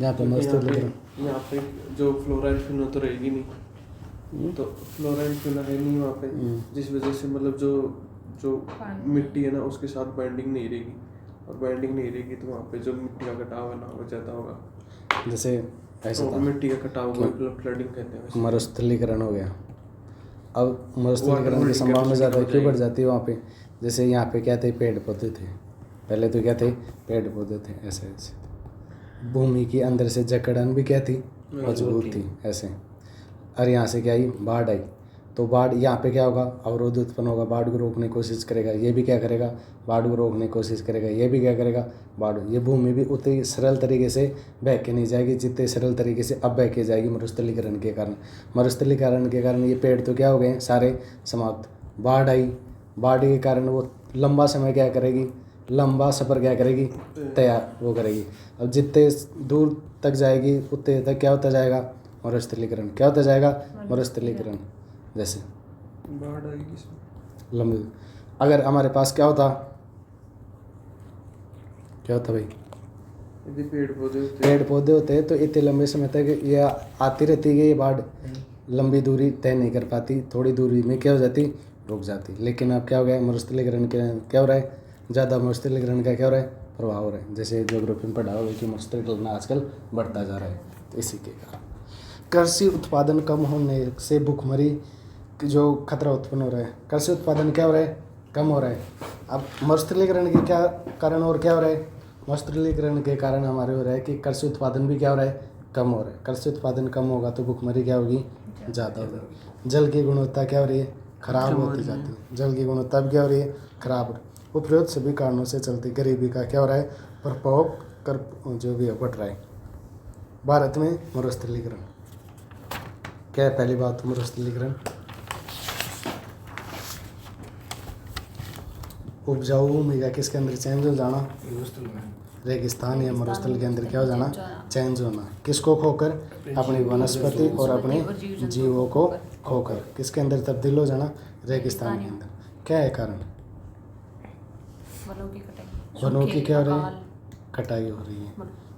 यहाँ पे मरुस्थलीकरण, यहाँ पे जो फ्लोरा एंड फेना तो रहेगी नहीं, तो फ्लोरा एंड फेना है नहीं वहाँ पे, जिस वजह से मतलब जो मिट्टी है ना उसके साथ बाइंडिंग नहीं रहेगी, और बाइंडिंग नहीं रहेगी तो वहाँ पे जो मिट्टी का कटाव है ना वो ज़्यादा होगा। जैसे ऐसा तो मिट्टी का कटाव को फ्लडिंग कहते हैं। मरुस्थलीकरण हो गया। अब मरुस्थलीकरण की संभावना ज़्यादा क्यों बढ़ जाती है वहाँ पे? जैसे यहाँ पे क्या थे? पेड़ पौधे थे। पहले तो क्या थे? पेड़ पौधे थे ऐसे ऐसे। भूमि की अंदर से जकड़न भी क्या थी? मजबूत थी ऐसे। और यहाँ से क्या आई? बाढ़ आई। तो बाढ़ यहाँ पे क्या होगा, अवरोध उत्पन्न होगा, बाढ़ को रोकने की कोशिश करेगा, ये भी क्या करेगा, बाढ़ को रोकने की कोशिश करेगा, ये भी क्या करेगा, बाढ़। ये भूमि भी उतनी सरल तरीके से बह के नहीं जाएगी जितने सरल तरीके से अब बह के जाएगी मरुस्थलीकरण के कारण। मरुस्थलीकरण के कारण ये पेड़ तो क्या हो गए सारे समाप्त। बाढ़ आई, बाढ़ के कारण वो लंबा समय क्या करेगी, लंबा सफ़र क्या करेगी, तैयार वो करेगी। अब जितने दूर तक जाएगी उतने तक क्या होता जाएगा, मरुस्थलीकरण। क्या होता जाएगा, मरुस्थलीकरण। जैसे बाढ़ आएगी इसमें। लंबी, अगर हमारे पास क्या होता भाई, यदि पेड़ पौधे होते तो इतने लंबे समय तक ये आती रहती है, ये बाढ़ लंबी दूरी तय नहीं कर पाती, थोड़ी दूरी में क्या हो जाती, रुक जाती। लेकिन अब क्या हो गया, मरुस्थलीकरण के क्या हो रहा है, ज़्यादा मरुस्थलीकरण का क्या हो रहा है, प्रभाव हो रहा है। जैसे ज्योग्राफी में पढ़ा होगा कि मरुस्थलीकरण आजकल बढ़ता जा रहा है। तो इसी के कारण कृषि उत्पादन कम होने से भूखमरी जो खतरा उत्पन्न हो रहा है, कृषि उत्पादन क्या हो रहा है, कम हो रहा है। अब मरुस्थलीकरण के क्या कारण और क्या हो रहा है, मरुस्थलीकरण के कारण हमारे हो रहा है कि कृषि उत्पादन भी क्या हो रहा है, कम हो रहा है। कृषि उत्पादन कम होगा तो भूखमरी क्या होगी, ज़्यादा होगी। जल की गुणवत्ता क्या हो रही है, खराब होती जाती है। जल की गुणवत्ता भी क्या हो रही है, खराब हो रही है। उपरोक्त सभी कारणों से चलती गरीबी का क्या हो रहा है, प्रभाव कर जो भी बढ़ रहा है। भारत में मरुस्थलीकरण क्या है, पहली बात मरुस्थलीकरण उपजाऊ भूमि का किसके अंदर चेंज हो जाना, रेगिस्तान या मरुस्थल के अंदर क्या हो जाना, चेंज होना। किसको खोकर, अपनी वनस्पति और अपने जीवों को खोकर किसके अंदर तब्दील हो जाना, रेगिस्तान के अंदर। क्या है कारण, वनों की क्या हो रही है, कटाई हो रही है।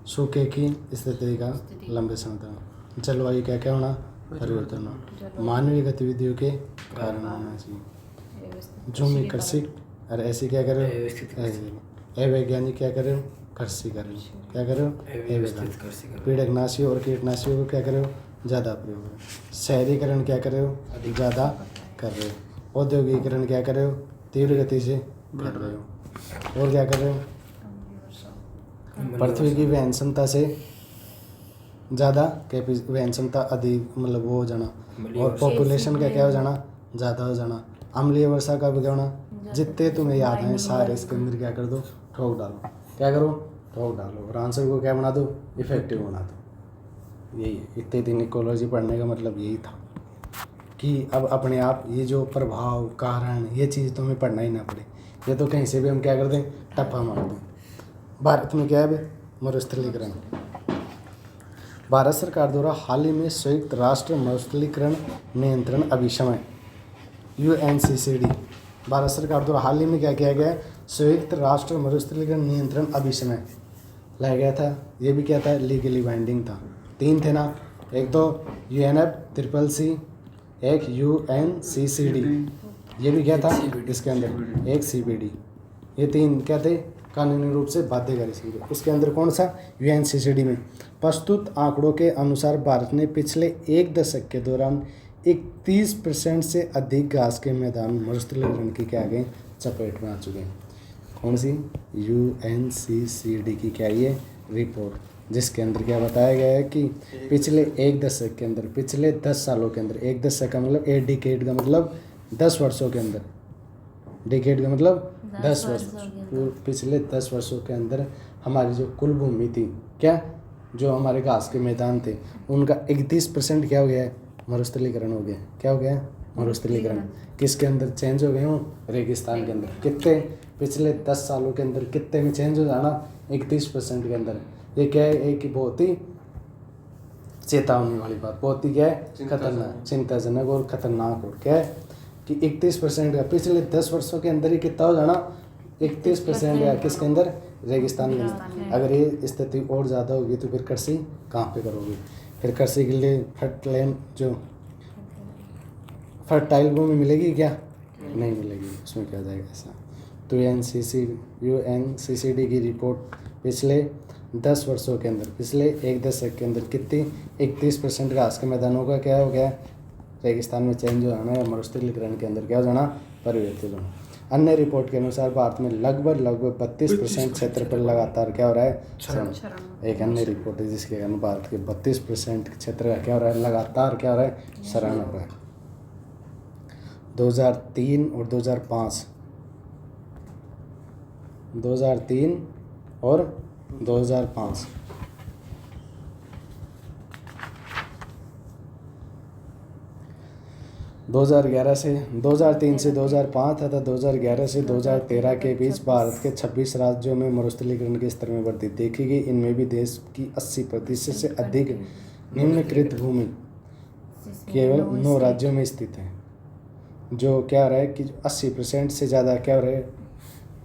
सूखे की स्थिति का लंबे समय तक। जलवायु क्या क्या होना, परिवर्तन होना। मानवीय गतिविधियों के कारण होना चाहिए। झूमी कृषि और ऐसी क्या करो, अवैज्ञानिक क्या करो, कृषि करो, क्या करो, अवैज्ञानिक। पीड़कनाशी और कीटनाशियों को क्या करो, ज़्यादा प्रयोग करो। शहरीकरण क्या करो, ज़्यादा कर रहे हो। औद्योगिकरण क्या करो, तीव्र गति से कर रहे हो। और क्या कर रहे हो, पृथ्वी की वहन क्षमता से ज़्यादा वहन क्षमता अधिक, मतलब वो हो जाना। और पॉपुलेशन का क्या हो जाना, ज़्यादा हो जाना। अम्लीय वर्षा का भी क्या होना। जितने तुम्हें याद हैं सारे इसके अंदर क्या कर दो, ठोक डालो। क्या करो, ठोक डालो। और आंसर को क्या बना दो, इफेक्टिव बना दो। यही है, इतने दिन इकोलॉजी पढ़ने का मतलब यही था कि अब अपने आप ये जो प्रभाव कारण ये चीज़ तो हमें पढ़ना ही ना पड़े, ये तो कहीं से भी हम क्या कर दें, टप्पा मार दें। भारत में क्या है, मरुस्थलीकरण। भारत सरकार द्वारा हाल ही में संयुक्त राष्ट्र मरुस्थलीकरण नियंत्रण अभिसमय UNCCD, भारत सरकार द्वारा हाल ही में क्या किया गया है, संयुक्त राष्ट्र मरुस्थलीकरण नियंत्रण अभिसमय लाया गया था। ये भी क्या था, लीगली बाइंडिंग था। 3 थे ना, एक तो UNFCCC, एक UNCCD, ये भी क्या था इसके अंदर, एक CBD। ये 3 क्या थे, कानूनी रूप से बाध्यकारी समझे। उसके अंदर कौन सा, UNCCD में प्रस्तुत आंकड़ों के अनुसार भारत ने पिछले 1 दशक के दौरान 31% से अधिक घास के मैदान मरुस्थलीकरण की क्या गए चपेट में आ चुके हैं। कौन सी, UNCCD की क्या ये रिपोर्ट, जिसके अंदर क्या बताया गया है कि पिछले 1 दशक के अंदर, पिछले 10 सालों के अंदर, 1 दशक का मतलब 1 डिकेड का मतलब 10 वर्षों के अंदर, डिकेड का मतलब 10 वर्ष, पिछले 10 वर्षों के अंदर हमारी जो कुल भूमि थी, क्या जो हमारे घास के मैदान थे, उनका 31% क्या हो गया है, मरुस्थलीकरण हो गया। क्या हो गया, मरुस्थलीकरण। किसके अंदर चेंज हो गए हो, रेगिस्तान के अंदर। कितने, पिछले 10 सालों के अंदर कितने में चेंज हो जाना, 31% के अंदर। ये क्या है, एक बहुत ही चेतावनी वाली बात, बहुत ही क्या है, खतरनाक, चिंताजनक और खतरनाक। और क्या है कि 31% का पिछले 10 वर्षों के अंदर ही कितना हो जाना, 31% या किसके अंदर, रेगिस्तान के अंदर। अगर ये स्थिति और ज़्यादा होगी तो फिर कृषि कहाँ पे करोगे, फिर कृषि के लिए फर्टाइल भूमि मिलेगी क्या, नहीं मिलेगी, उसमें क्या हो जाएगा ऐसा। तो UNCCD की रिपोर्ट पिछले 10 वर्षों के अंदर, पिछले 1 दशक के अंदर कितनी, 31% घास के मैदानों का क्या हो गया, रेगिस्तान में चेंज हो जाना है, मरुस्थलीकरण के अंदर क्या हो जाना, परिवर्तित होना। अन्य रिपोर्ट के अनुसार भारत में लगभग 32% क्षेत्र पर लगातार क्या हो रहा है, क्षरण। एक अन्य रिपोर्ट है जिसके कारण भारत के 32% क्षेत्र का क्या हो रहा है, लगातार क्या हो रहा है, क्षरण हो रहा है। 2003 और 2005, 2003 और 2005। 2011 से 2003 से 2005 तथा 2011 से 2013 के बीच भारत के 26 राज्यों में मरुस्थलीकरण के स्तर में वृद्धि देखी गई। इनमें भी देश की 80% से अधिक निम्नकृत भूमि केवल 9 राज्यों में स्थित है। जो क्या हो रहा है कि 80% से ज़्यादा क्या हो रहा है,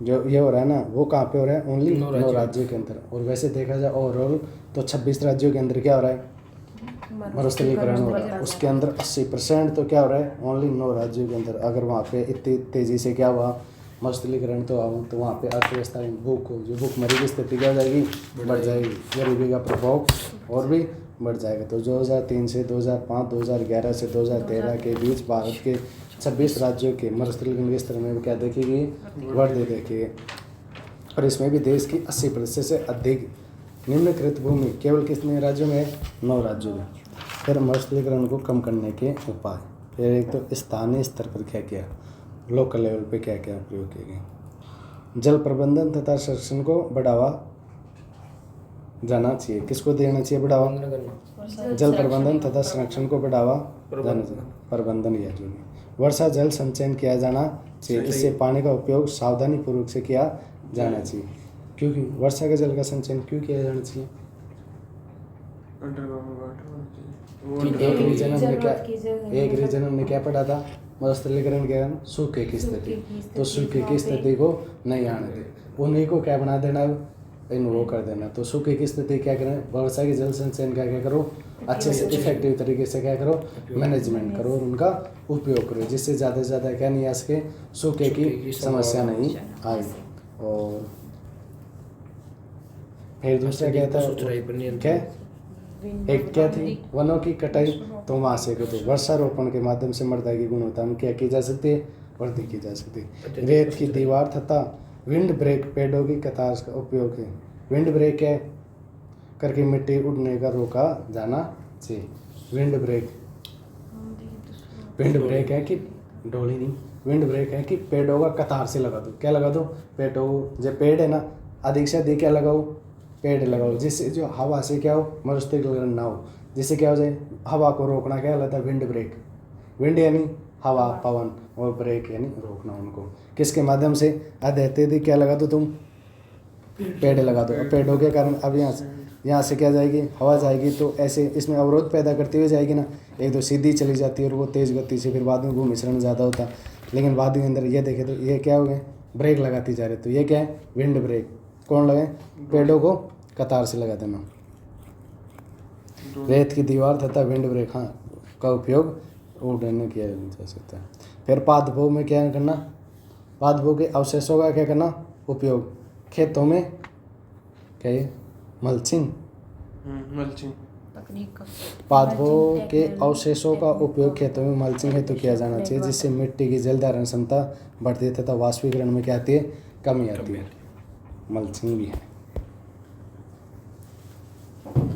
जो ये हो रहा है ना, वो कहाँ पे हो रहा है, ओनली 9 राज्यों के अंदर। और वैसे देखा जाए ओवरऑल तो 26 राज्यों के अंदर क्या हो रहा है, मरुस्थलीकरण हो रहा है। उसके अंदर 80% तो क्या हो रहा है, ओनली 9 राज्यों के अंदर। अगर वहाँ पे इतनी तेज़ी से क्या हुआ मरुस्थलीकरण तो आऊँ तो वहाँ पे अर्थव्यवस्था में भूखमरी की स्थिति क्या हो जाएगी, बढ़ जाएगी। गरीबी का प्रभाव और भी बढ़ जाएगा। तो 2003 से 2005, 2011 से 2013 के बीच भारत के 26 राज्यों के मरुस्थलीकरण के स्तर में क्या देखेगी, वृद्धि देखिए। और इसमें भी देश की 80% से अधिक निम्नकृत भूमि केवल कितने राज्यों में, 9 राज्यों में। फिर मरुस्थलीकरण को कम करने के उपाय, फिर एक तो स्थानीय स्तर पर क्या किया, लोकल लेवल पे क्या क्या प्रयोग किए गए। जल प्रबंधन तथा संरक्षण को बढ़ावा जाना चाहिए। किसको देना चाहिए बढ़ावा, जल प्रबंधन तथा संरक्षण को बढ़ावा जाना चाहिए, प्रबंधन या जो भी। वर्षा जल संचयन किया जाना चाहिए। इससे पानी का उपयोग सावधानी पूर्वक से किया जाना चाहिए। क्योंकि वर्षा के जल का संचयन क्यों किया जाना चाहिए, एक रीजन हमने क्या पढ़ा था, मरुस्थलीकरण के कारण सूखे की स्थिति। तो सूखे की स्थिति को नहीं आने दे, उन्हीं को क्या बना देना, इन वो कर देना। तो सूखे की स्थिति क्या करें, वर्षा के जल संचयन का क्या करो, अच्छे से इफेक्टिव तरीके से क्या करो, मैनेजमेंट करो और उनका उपयोग करो, जिससे ज़्यादा से ज़्यादा क्या नहीं आ सके, सूखे की समस्या नहीं आए। और फिर दूसरा क्या था, क्या एक क्या थी, वनों की कटाई। तो वहाँ से तो वर्षारोपण के माध्यम से मृदा की गुणवत्ता में क्या की जा सकती है, वृद्धि की जा सकती है। रेत की दीवार तथा विंड ब्रेक पेड़ों की कतार का उपयोग है। विंड ब्रेक है करके मिट्टी उड़ने का रोका जाना चाहिए। विंड ब्रेक है कि डोली नहीं, विंड ब्रेक है कि पेड़ों का कतार से लगा दो। क्या लगा दो, पेड़ों, जो पेड़ है ना, अधिक से अधिक क्या लगाओ, पेड़ लगाओ, जिससे जो हवा से क्या हो, मरुस्थलीकरण ना हो, जिससे क्या हो जाए, हवा को रोकना क्या कहलाता है, विंड ब्रेक। विंड यानी हवा, पवन, और ब्रेक यानी रोकना उनको। किसके माध्यम से, अत्यधिक क्या लगा दो तुम, पेड़ लगा दो। पेड़ों के कारण अब यहाँ से क्या जाएगी, हवा जाएगी, तो ऐसे इसमें अवरोध पैदा करती हुई जाएगी ना। एक तो सीधी चली जाती है और वो तेज़ गति से, फिर बाद में वो मिश्रण ज़्यादा होता है। लेकिन बाद के अंदर ये देखे तो ये क्या हो गए, ब्रेक लगाती जा रही। तो ये क्या है, विंड ब्रेक। कौन लगे, पेड़ों को कतार से लगा देना। रेत की दीवार तथा विंड ब्रेक का उपयोग उड़ने किया जा सकता है। फिर पादपों में क्या करना, पादपों के अवशेषों का क्या करना, उपयोग। खेतों में क्या है, मल्चिंग पादपों के अवशेषों का उपयोग खेतों में मल्चिंग हेतु किया जाना चाहिए, जिससे मिट्टी की जल धारण क्षमता बढ़ती है तथा वाष्पीकरण में क्या आती है, कमी आती है। मल्चिंग भी है।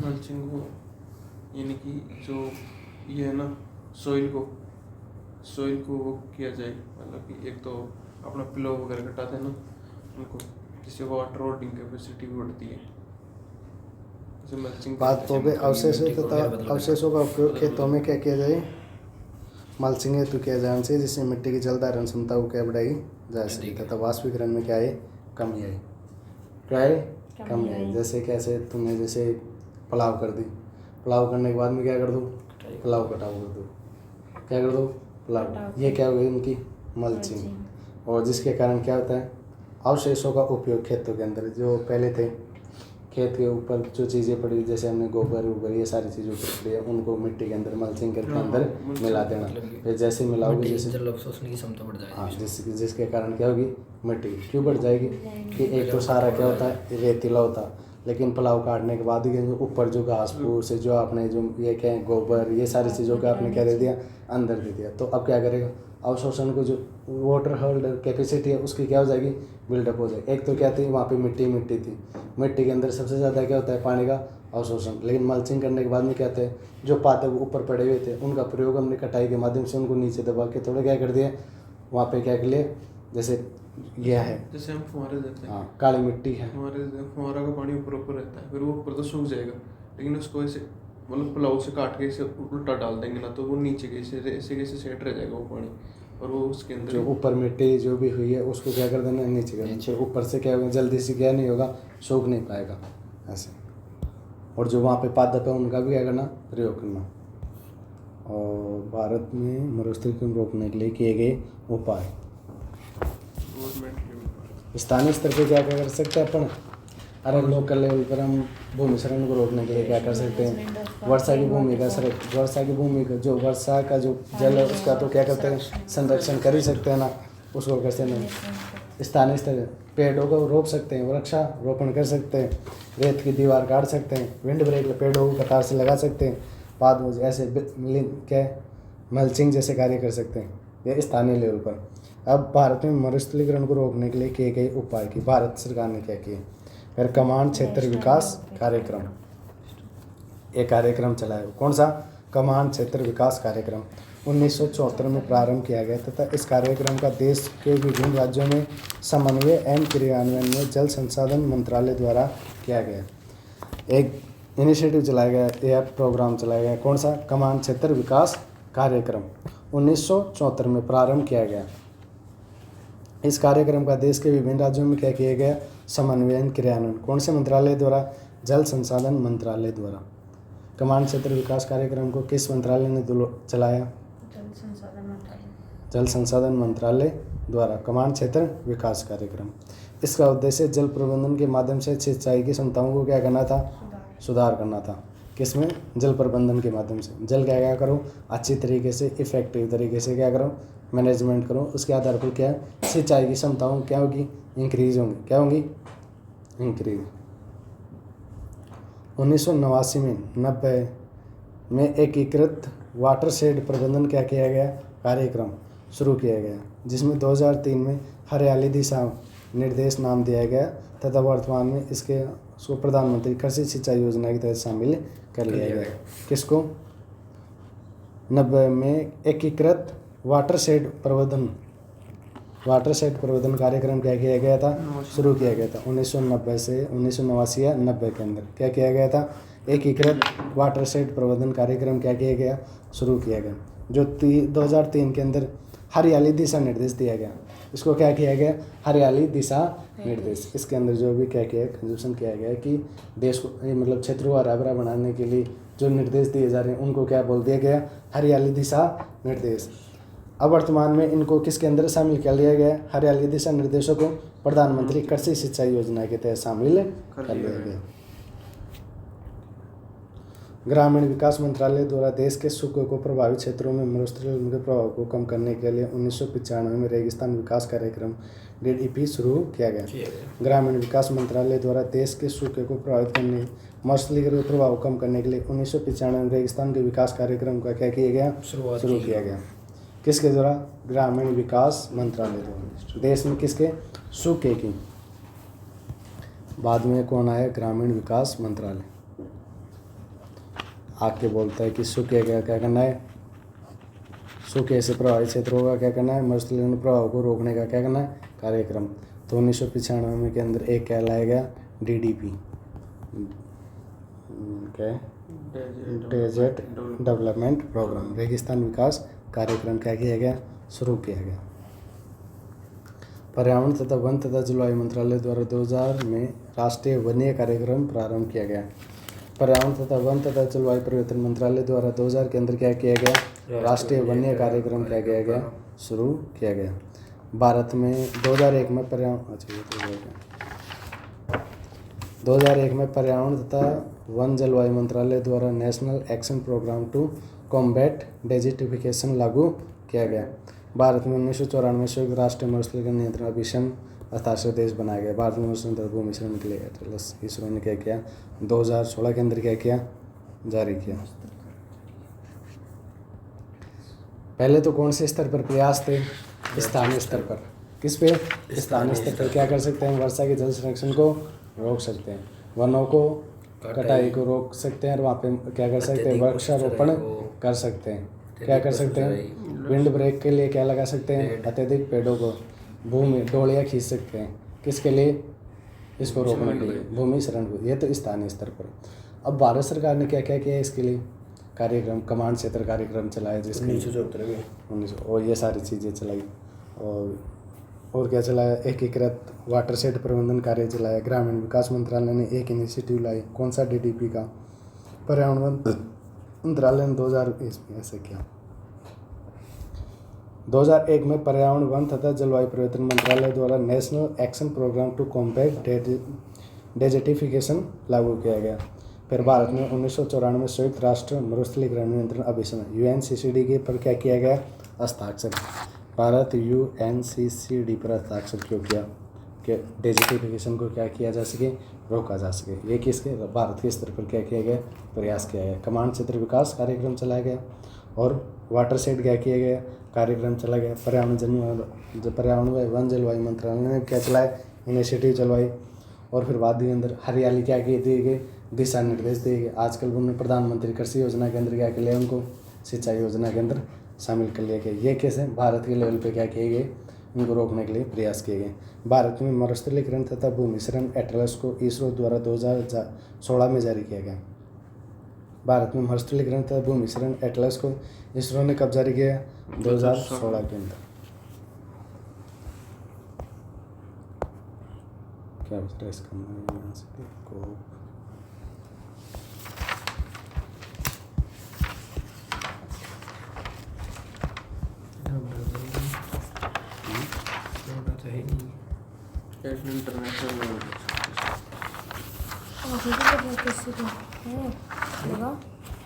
मल्चिंग को यानी कि जो ये है ना, सॉइल को वो किया जाए, मतलब कि एक तो अपना पिलो वगैरह हटाते हैं ना उनको, जिससे वाटर होल्डिंग कैपेसिटी भी बढ़ती है। पादपों के अवशेषों तथा अवशेषों का उपयोग खेतों में क्या किया जाए, मल्चिंग हेतु किया जाना चाहिए, जिससे मिट्टी की जल धारण क्षमता को क्या बढ़ाई जा सके तथा वाष्पीकरण में क्या है, कमी आई। क्या है, कमी आई। जैसे कैसे तुमने जैसे पुलाव कर दी, पुलाव करने के बाद में क्या कर दो, पुलाव कटाव कर दो, क्या कर दो, पुलाव। ये क्या हो गई उनकी मल्चिंग। और जिसके कारण क्या होता है, अवशेषों का उपयोग खेतों के अंदर, जो पहले थे खेत के ऊपर जो चीज़ें पड़ी, जैसे हमने गोबर वोबर ये सारी चीज़ें पड़ी है, उनको मिट्टी के अंदर मल्चिंग करके अंदर मिला देना। फिर जैसे मिलाओगे, जैसे जल अवशोषण की क्षमता बढ़ जाएगी। हाँ, जिसके कारण क्या होगी, मिट्टी क्यों बढ़ जाएगी कि एक तो सारा क्या होता है, रेतीला होता है। लेकिन पुलाव काटने के बाद ही ऊपर जो घास फूस से जो आपने जो ये क्या है, गोबर, ये सारी चीज़ों का आपने क्या दे दिया, अंदर दे दिया। तो अब क्या करेगा, अवशोषण को जो वाटर होल्डर कैपेसिटी है उसकी क्या हो जाएगी, बिल्डअप हो जाएगी। एक तो क्या थी, वहाँ पे मिट्टी थी, मिट्टी के अंदर सबसे ज़्यादा क्या होता है, पानी का अवशोषण। लेकिन मल्चिंग करने के बाद में क्या थे, जो पादप ऊपर पड़े हुए थे उनका प्रयोग हमने कटाई के माध्यम से उनको नीचे दबा के थोड़ा क्या कर दिया, वहाँ पे क्या कर लिए, जैसे यह है, जैसे हम फुहारे देते हैं, हाँ काली मिट्टी है, हमारे फुहारा का पानी ऊपर ऊपर रहता है, फिर वो ऊपर तो सूख जाएगा, लेकिन उसको ऐसे मतलब प्लाऊ से काट के इसे उल्टा डाल देंगे ना, तो वो नीचे के ऐसे कैसे सेट रह जाएगा वो पानी, और वो उसके अंदर जो ऊपर मिट्टी जो भी हुई है उसको क्या कर देना, नीचे कर देना। ऊपर से क्या होगा, जल्दी से क्या नहीं होगा, सूख नहीं पाएगा ऐसे। और जो वहाँ पे पादप है उनका भी क्या करना, प्रयोग करना। और भारत में मरुस्थलीकरण रोकने के लिए किए गए उपाय, गवर्नमेंट स्थानीय स्तर पे क्या क्या कर सकते हैं अपन, अरे लोकल लेवल पर हम भूमि क्षरण को रोकने के लिए क्या कर सकते हैं, वर्षा की भूमि का वर्षा की भूमि का जो वर्षा का जो जल है उसका तो क्या करते हैं, संरक्षण कर ही सकते हैं ना, उसको कैसे नहीं। स्थानीय स्तर पेड़ों को रोप सकते हैं, वृक्षारोपण कर सकते हैं, रेत की दीवार काट सकते हैं, विंड ब्रेक पेड़ों को कतार से लगा सकते हैं, बाद में ऐसे क्या मल्चिंग जैसे कार्य कर सकते हैं, ये स्थानीय लेवल पर। अब भारत में मरुस्थलीकरण को रोकने के लिए किए गए उपाय की भारत सरकार ने क्या किए, फिर कमांड क्षेत्र विकास कार्यक्रम, एक कार्यक्रम चलाया। कौन सा, कमांड क्षेत्र विकास कार्यक्रम 1974 में प्रारंभ किया गया तथा इस कार्यक्रम का देश के विभिन्न राज्यों में समन्वय एवं क्रियान्वयन में जल संसाधन मंत्रालय द्वारा किया गया। एक इनिशिएटिव चलाया गया, यह प्रोग्राम चलाया गया, कौन सा, कमांड क्षेत्र विकास कार्यक्रम 1974 में प्रारंभ किया गया। इस कार्यक्रम का देश के विभिन्न राज्यों में क्या किया गया, समन्वयन क्रियान्वयन, कौन से मंत्रालय द्वारा, जल संसाधन मंत्रालय द्वारा। कमांड क्षेत्र विकास कार्यक्रम को किस मंत्रालय ने चलाया, जल संसाधन मंत्रालय द्वारा कमांड क्षेत्र विकास कार्यक्रम। इसका उद्देश्य जल प्रबंधन के माध्यम से सिंचाई की क्षमताओं को क्या करना था, सुधार करना था। किसमें, जल प्रबंधन के माध्यम से जल क्या करो, अच्छी तरीके से इफेक्टिव तरीके से क्या करो, मैनेजमेंट करो। उसके आधार पर क्या सिंचाई की क्षमताओं क्या होगी, इंक्रीज होंगी, क्या होंगी, इंक्रीज। 1989 में एकीकृत वाटरशेड प्रबंधन क्या किया गया, कार्यक्रम शुरू किया गया, जिसमें 2003 में हरियाली दिशा निर्देश नाम दिया गया तथा वर्तमान में उसको प्रधानमंत्री कृषि सिंचाई योजना के तहत शामिल कर लिया गया। किसको, 90 में एकीकृत वाटरशेड प्रबंधन कार्यक्रम क्या किया गया था, शुरू किया गया था 1990 से 1989 या 90 के अंदर क्या किया गया था, एकीकृत वाटरशेड प्रबंधन कार्यक्रम क्या किया गया, शुरू किया गया, जो 2003 के अंदर हरियाली दिशा निर्देश दिया गया। इसको क्या किया गया, हरियाली दिशा निर्देश। इसके अंदर जो भी क्या किया, कंजूसन किया गया कि देश को मतलब क्षेत्र को हरा भरा बनाने के लिए जो निर्देश दिए जा रहे हैं उनको क्या बोल दिया गया, हरियाली दिशा निर्देश। अब वर्तमान में इनको किसके अंदर शामिल कर लिया गया, हरियाली दिशा निर्देशों को प्रधानमंत्री कृषि सिंचाई योजना के तहत शामिल कर लिया गया। ग्रामीण विकास मंत्रालय द्वारा देश के सूखे को प्रभावित क्षेत्रों में मरुस्थलीकरण के प्रभाव को कम करने के लिए 1995 में रेगिस्तान विकास कार्यक्रम DDP शुरू किया गया। ग्रामीण विकास मंत्रालय द्वारा देश के सूखे को प्रभावित करने मरुस्थलीकरण के प्रभाव को कम करने के लिए 1995 में रेगिस्तान के विकास कार्यक्रम का क्या किया गया, शुरू किया गया। किसके द्वारा, ग्रामीण विकास मंत्रालय द्वारा। देश में किसके, सूखे की। बाद में कौन आया, ग्रामीण विकास मंत्रालय आके बोलता है कि सूखे का क्या करना है, सूखे से प्रभावित क्षेत्रों का क्या करना है, मरुस्थलीकरण प्रभाव को रोकने का क्या करना है, कार्यक्रम। तो 1995 में के अंदर एक क्या लाया गया, DDP क्या, डेजर्ट डेवलपमेंट प्रोग्राम, रेगिस्तान विकास कार्यक्रम क्या किया गया, शुरू किया गया। पर्यावरण तथा वन तथा जलवायु मंत्रालय द्वारा 2000 में राष्ट्रीय वन्य कार्यक्रम प्रारंभ किया गया। पर्यावरण तथा वन तथा जलवायु परिवर्तन मंत्रालय द्वारा 2000 के अंदर क्या किया गया, राष्ट्रीय वन्य कार्यक्रम क्या किया गया, शुरू किया गया। भारत में 2001 में पर्यावरण तथा वन जलवायु मंत्रालय द्वारा national action program to combat desertification लागू किया गया। भारत में 1994 संयुक्त राष्ट्र मरुस्थलीकरण नियंत्रण अभियान हस्ताक्षर देश बनाया गया। भारत में भूमि क्षरण के लिए एटलस इसरो ने क्या किया, 2016 के अंदर क्या किया, जारी किया। पहले तो कौन से स्तर पर प्रयास थे, स्थानीय स्तर पर। किस पे, स्थानीय स्तर पर क्या कर सकते हैं, वर्षा के जल संरक्षण को रोक सकते हैं, वनों को कटाई को रोक सकते हैं और वहाँ पे क्या कर सकते हैं, वृक्षारोपण कर सकते हैं। क्या कर सकते हैं, विंड ब्रेक के लिए क्या लगा सकते हैं, अत्यधिक पेड़ों को, भूमि डोलियाँ खींच सकते हैं, किसके लिए, इसको रोकने के लिए, भूमि शरण को। ये तो स्थानीय स्तर पर। अब भारत सरकार ने क्या क्या किया इसके लिए, कार्यक्रम, कमांड क्षेत्र कार्यक्रम चलाया जिसके 19 और ये सारी चीज़ें चलाई। और क्या चलाया, एकीकृत वाटर शेड प्रबंधन कार्य चलाया। ग्रामीण विकास मंत्रालय ने एक इनिशिएटिव लाई, कौन सा, DDP का। पर्यावरण मंत्रालय ने 2020 में ऐसे किया। 2001 में पर्यावरण, वन तथा जलवायु परिवर्तन मंत्रालय द्वारा national action program to combat desertification लागू किया गया। फिर भारत में 1994 में संयुक्त राष्ट्र मरुस्थलीकरण नियंत्रण अभियान UNCCD के पर क्या किया गया, हस्ताक्षर। भारत UNCCD पर हस्ताक्षर क्यों किया, कि डेजर्टिफिकेशन को क्या किया जा सके, रोका जा सके। ये किसके, भारत के स्तर पर क्या किया गया, प्रयास किया गया। कमांड क्षेत्र विकास कार्यक्रम चलाया गया और वाटर शेड क्या किया गया, कार्यक्रम चला गया। पर्यावरण वन जलवायु मंत्रालय ने क्या चलाया, इनिशिएटिव चलवाई। और फिर बाद के अंदर हरियाली क्या की दिए गए, दिशा निर्देश दिए गए। आजकल उन्होंने प्रधानमंत्री कृषि योजना के अंदर क्या कर लिया, उनको सिंचाई योजना के अंदर शामिल कर लिया गया। ये कैसे भारत के लेवल पे क्या किए गए, उनको रोकने के लिए प्रयास किए गए। भारत में मरुस्थलीकरण तथा भूमि शरण एटलस को इसरो द्वारा 2016 में जारी किया गया। भारत में मरुस्थलीकरण तथा भूमि शरण एटलस को इसरो ने कब जारी किया, 2016 के अंदर। क्या बता है इसका को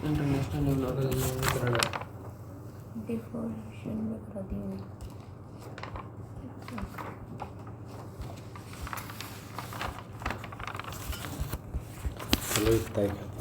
इंटरनेशनल डिफॉरेस्टेशन में करा दिया। चलो इतना ही।